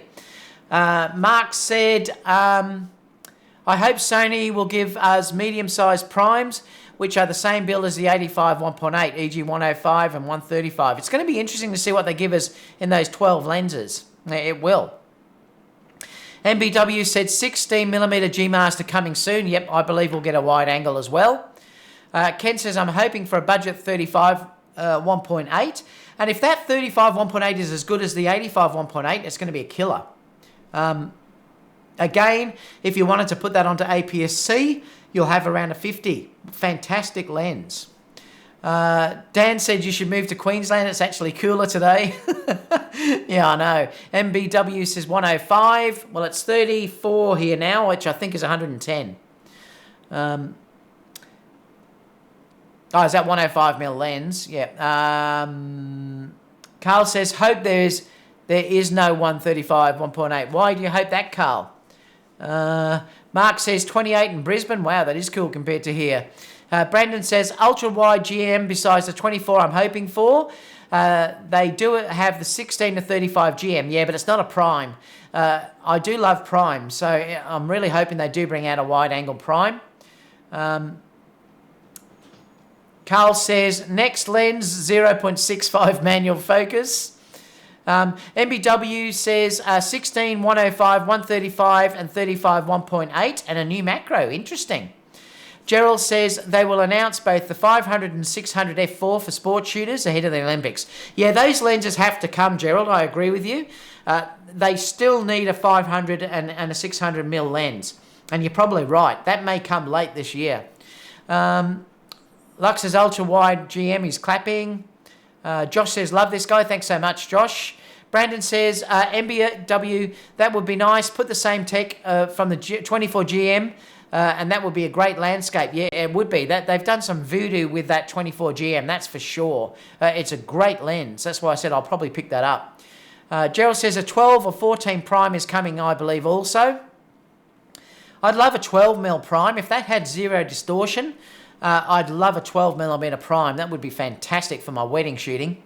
Mark said, I hope Sony will give us medium-sized primes, which are the same build as the 85 1.8, e.g. 105 and 135. It's going to be interesting to see what they give us in those 12 lenses. It will. MBW said 16mm G Master coming soon. Yep, I believe we'll get a wide angle as well. Ken says, I'm hoping for a budget 35 1.8. And if that 35 1.8 is as good as the 85 1.8, it's going to be a killer. Again, if you wanted to put that onto APS-C, you'll have around a 50. Fantastic lens. Dan said you should move to Queensland. It's actually cooler today. Yeah, I know. MBW says 105. Well, it's 34 here now, which I think is 110. Oh, is that 105mm lens? Yeah. Carl says, hope there is no 135 1.8. Why do you hope that, Carl? Mark says 28 in Brisbane. Wow, that is cool compared to here. Brandon says ultra-wide GM besides the 24 I'm hoping for. They do have the 16 to 35 GM. Yeah, but it's not a prime. I do love prime, so I'm really hoping they do bring out a wide-angle prime. Carl says next lens 0.65 manual focus. MBW says 16, 105, 135 and 35 1.8 and a new macro. Interesting. Gerald says they will announce both the 500 and 600 f4 for sports shooters ahead of the Olympics. Yeah, those lenses have to come, Gerald. I agree with you. They still need a 500 and a 600mm lens. And you're probably right. That may come late this year. Lux says ultra-wide GM is clapping. Josh says, love this guy. Thanks so much, Josh. Brandon says, MBW, that would be nice. Put the same tech from the 24 GM. And that would be a great landscape. Yeah, it would be. They've done some voodoo with that 24 GM, that's for sure. It's a great lens. That's why I said I'll probably pick that up. Gerald says a 12 or 14 prime is coming, I believe, also. I'd love a 12mm prime. If that had zero distortion, I'd love a 12mm prime. That would be fantastic for my wedding shooting.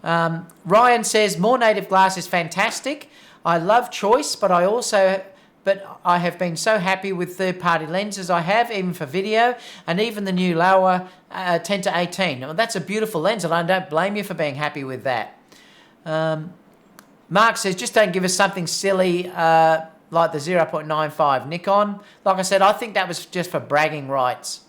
Ryan says, more native glass is fantastic. I love choice, but I have been so happy with third-party lenses I have, even for video, and even the new lower 10 to 18. Well, that's a beautiful lens, and I don't blame you for being happy with that. Mark says, just don't give us something silly like the 0.95 Nikon. Like I said, I think that was just for bragging rights.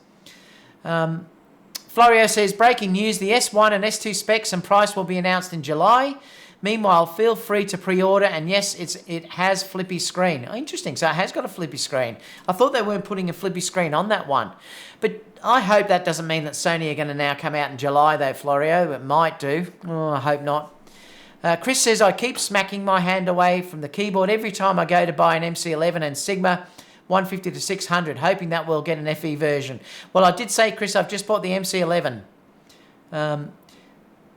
Florio says, breaking news, the S1 and S2 specs and price will be announced in July. Meanwhile, feel free to pre-order, and yes, it has flippy screen. Oh, interesting, so it has got a flippy screen. I thought they weren't putting a flippy screen on that one. But I hope that doesn't mean that Sony are going to now come out in July, though, Florio. It might do. Oh, I hope not. Chris says, I keep smacking my hand away from the keyboard every time I go to buy an MC11 and Sigma 150 to 600, hoping that we'll get an FE version. Well, I did say, Chris, I've just bought the MC11.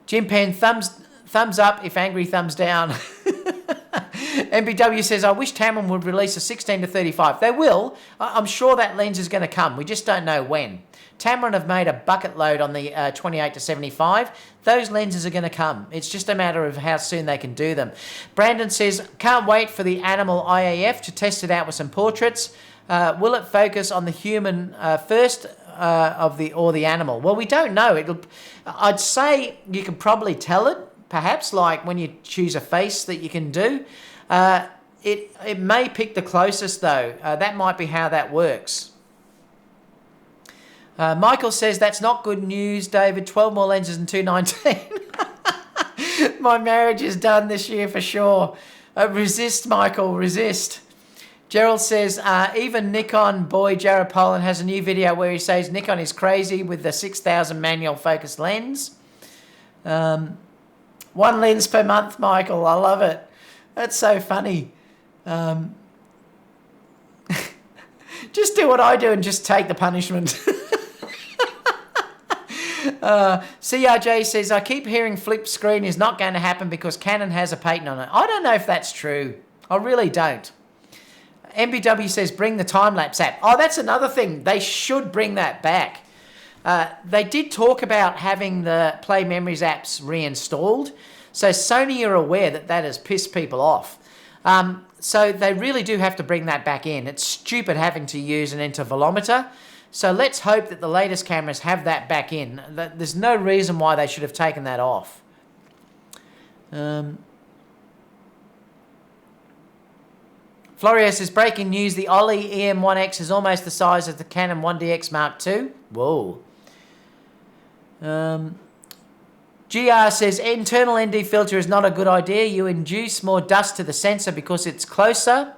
Jim Penn, thumbs up if angry, thumbs down. MBW says, I wish Tamron would release a 16 to 35. They will. I'm sure that lens is going to come. We just don't know when. Tamron have made a bucket load on the 28 to 75. Those lenses are going to come. It's just a matter of how soon they can do them. Brandon says, can't wait for the animal IAF to test it out with some portraits. Will it focus on the human first or the animal? Well, we don't know. I'd say you can probably tell it, perhaps, like when you choose a face that you can do. It may pick the closest, though. That might be how that works. Michael says, that's not good news, David. 12 more lenses in 219. My marriage is done this year for sure. Resist, Michael, resist. Gerald says, even Nikon boy Jared Poland has a new video where he says Nikon is crazy with the 6000 manual focus lens. One lens per month, Michael. I love it. That's so funny. Just do what I do and just take the punishment. CRJ says, I keep hearing flip screen is not going to happen because Canon has a patent on it. I don't know if that's true. I really don't. MBW says, bring the time-lapse app. Oh, that's another thing. They should bring that back. They did talk about having the Play Memories apps reinstalled. So Sony are aware that that has pissed people off. So they really do have to bring that back in. It's stupid having to use an intervalometer. So let's hope that the latest cameras have that back in. There's no reason why they should have taken that off. Florio says, breaking news, the Ollie EM1X is almost the size of the Canon 1DX Mark II. Whoa. GR says, internal ND filter is not a good idea. You induce more dust to the sensor because it's closer.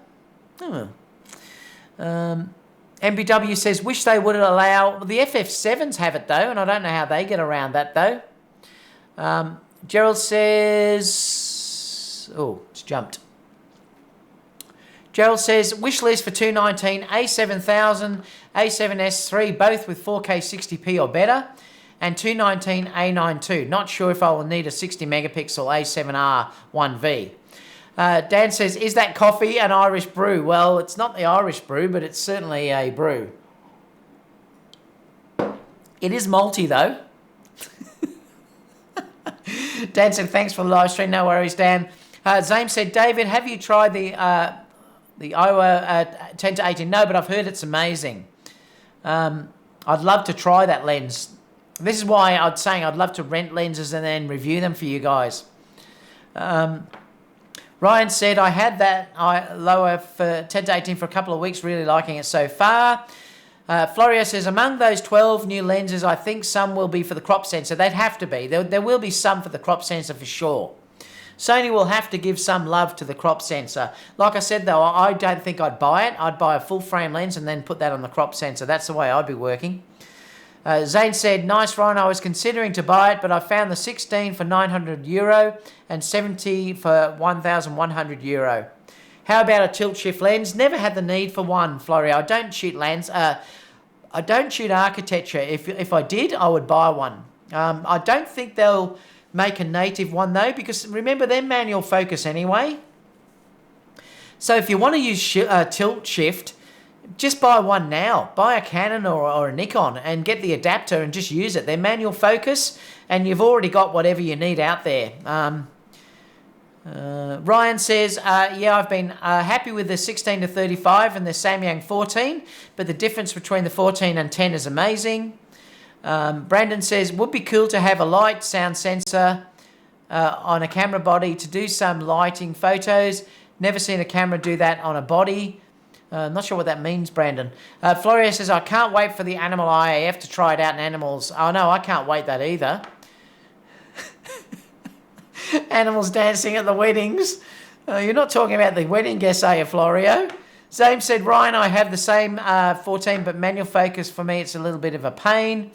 MBW says, wish they would allow... The FF7s have it, though, and I don't know how they get around that, though. Gerald says... Oh, it's jumped. Gerald says, wish list for 219, A7000, A7S3, both with 4K 60p or better, and 219 A92. Not sure if I will need a 60 megapixel A7R 1V. Dan says, is that coffee an Irish brew? Well, it's not the Irish brew, but it's certainly a brew. It is malty, though. Dan said, thanks for the live stream. No worries, Dan. Zame said, David, have you tried the Iowa 10 to 18? No, but I've heard it's amazing. I'd love to try that lens. This is why I'm saying I'd love to rent lenses and then review them for you guys. Ryan said, I had that lower for 10 to 18 for a couple of weeks, really liking it so far. Florio says, among those 12 new lenses, I think some will be for the crop sensor. They'd have to be. There will be some for the crop sensor for sure. Sony will have to give some love to the crop sensor. Like I said, though, I don't think I'd buy it. I'd buy a full frame lens and then put that on the crop sensor. That's the way I'd be working. Zane said, nice, Ryan. I was considering to buy it, but I found the 16 for €900 and 70 for €1,100. How about a tilt shift lens? Never had the need for one, Florio. I don't shoot lens. I don't shoot architecture. If I did, I would buy one. I don't think they'll make a native one though, because remember they're manual focus anyway. So if you want to use tilt shift, just buy one now. Buy a Canon or a Nikon and get the adapter and just use it. They're manual focus and you've already got whatever you need out there. Ryan says, yeah, I've been happy with the 16 to 35 and the Samyang 14, but the difference between the 14 and 10 is amazing. Brandon says, would be cool to have a light sound sensor on a camera body to do some lighting photos. Never seen a camera do that on a body. I'm not sure what that means, Brandon. Floria says, I can't wait for the animal IAF to try it out in animals. Oh, no, I can't wait that either. Animals dancing at the weddings. You're not talking about the wedding guests, are you, Florio? Zame said, Ryan, I have the same 14, but manual focus, for me, it's a little bit of a pain.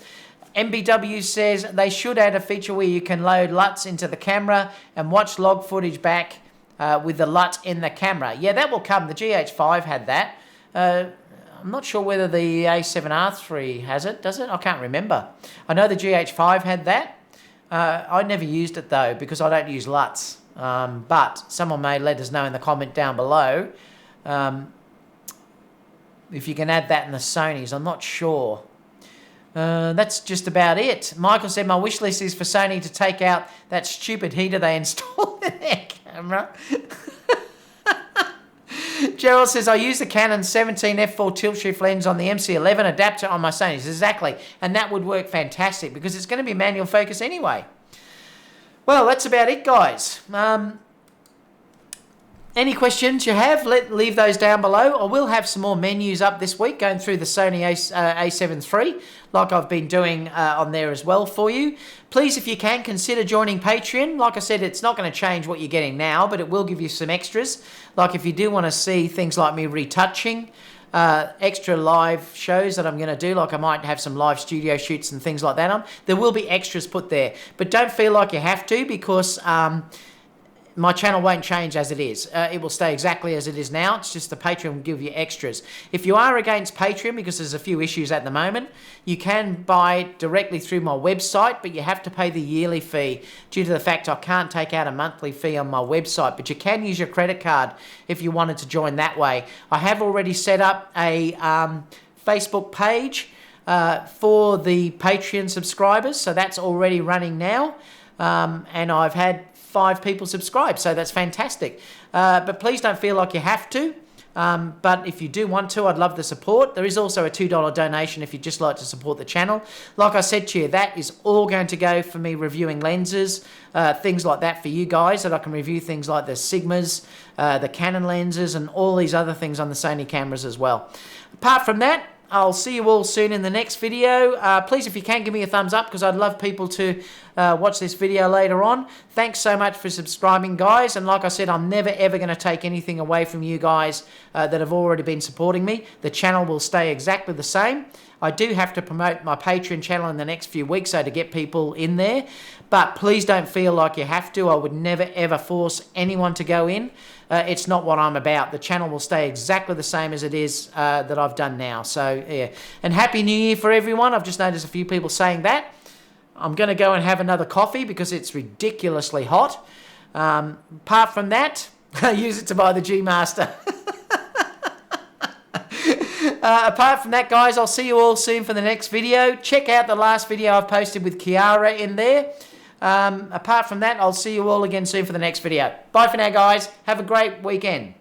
MBW says, they should add a feature where you can load LUTs into the camera and watch log footage back with the LUT in the camera. Yeah, that will come. The GH5 had that. I'm not sure whether the A7R3 has it. Does it? I can't remember. I know the GH5 had that. I never used it though because I don't use LUTs. But someone may let us know in the comment down below if you can add that in the Sonys. I'm not sure. That's just about it. Michael said, my wish list is for Sony to take out that stupid heater they installed in their camera. Gerald says, I use the Canon 17 f4 tilt shift lens on the MC11 adapter on my Sonys. Exactly. And that would work fantastic because it's going to be manual focus anyway. Well, that's about it, guys. Any questions you have, leave those down below. I will have some more menus up this week going through the Sony A7 III like I've been doing on there as well for you. Please, if you can, consider joining Patreon. Like I said, it's not going to change what you're getting now, but it will give you some extras. Like if you do want to see things like me retouching, extra live shows that I'm going to do, like I might have some live studio shoots and things like that on, there will be extras put there. But don't feel like you have to because my channel won't change as it is. It will stay exactly as it is now. It's just the Patreon will give you extras. If you are against Patreon, because there's a few issues at the moment, you can buy directly through my website, but you have to pay the yearly fee due to the fact I can't take out a monthly fee on my website. But you can use your credit card if you wanted to join that way. I have already set up a Facebook page for the Patreon subscribers, so that's already running now. And I've had 5 people subscribe, so that's fantastic. But please don't feel like you have to. But if you do want to, I'd love the support. There is also a $2 donation if you'd just like to support the channel. Like I said to you, that is all going to go for me reviewing lenses, things like that for you guys, that I can review things like the Sigmas, the Canon lenses, and all these other things on the Sony cameras as well. Apart from that, I'll see you all soon in the next video. Please, if you can, give me a thumbs up because I'd love people to watch this video later on. Thanks so much for subscribing, guys. And like I said, I'm never, ever going to take anything away from you guys that have already been supporting me. The channel will stay exactly the same. I do have to promote my Patreon channel in the next few weeks, so to get people in there. But please don't feel like you have to. I would never, ever force anyone to go in. It's not what I'm about. The channel will stay exactly the same as it is that I've done now. So, yeah. And Happy New Year for everyone. I've just noticed a few people saying that. I'm going to go and have another coffee because it's ridiculously hot. Apart from that, use it to buy the G Master. Apart from that, guys, I'll see you all soon for the next video. Check out the last video I've posted with Kiara in there. Apart from that, I'll see you all again soon for the next video. Bye for now, guys. Have a great weekend.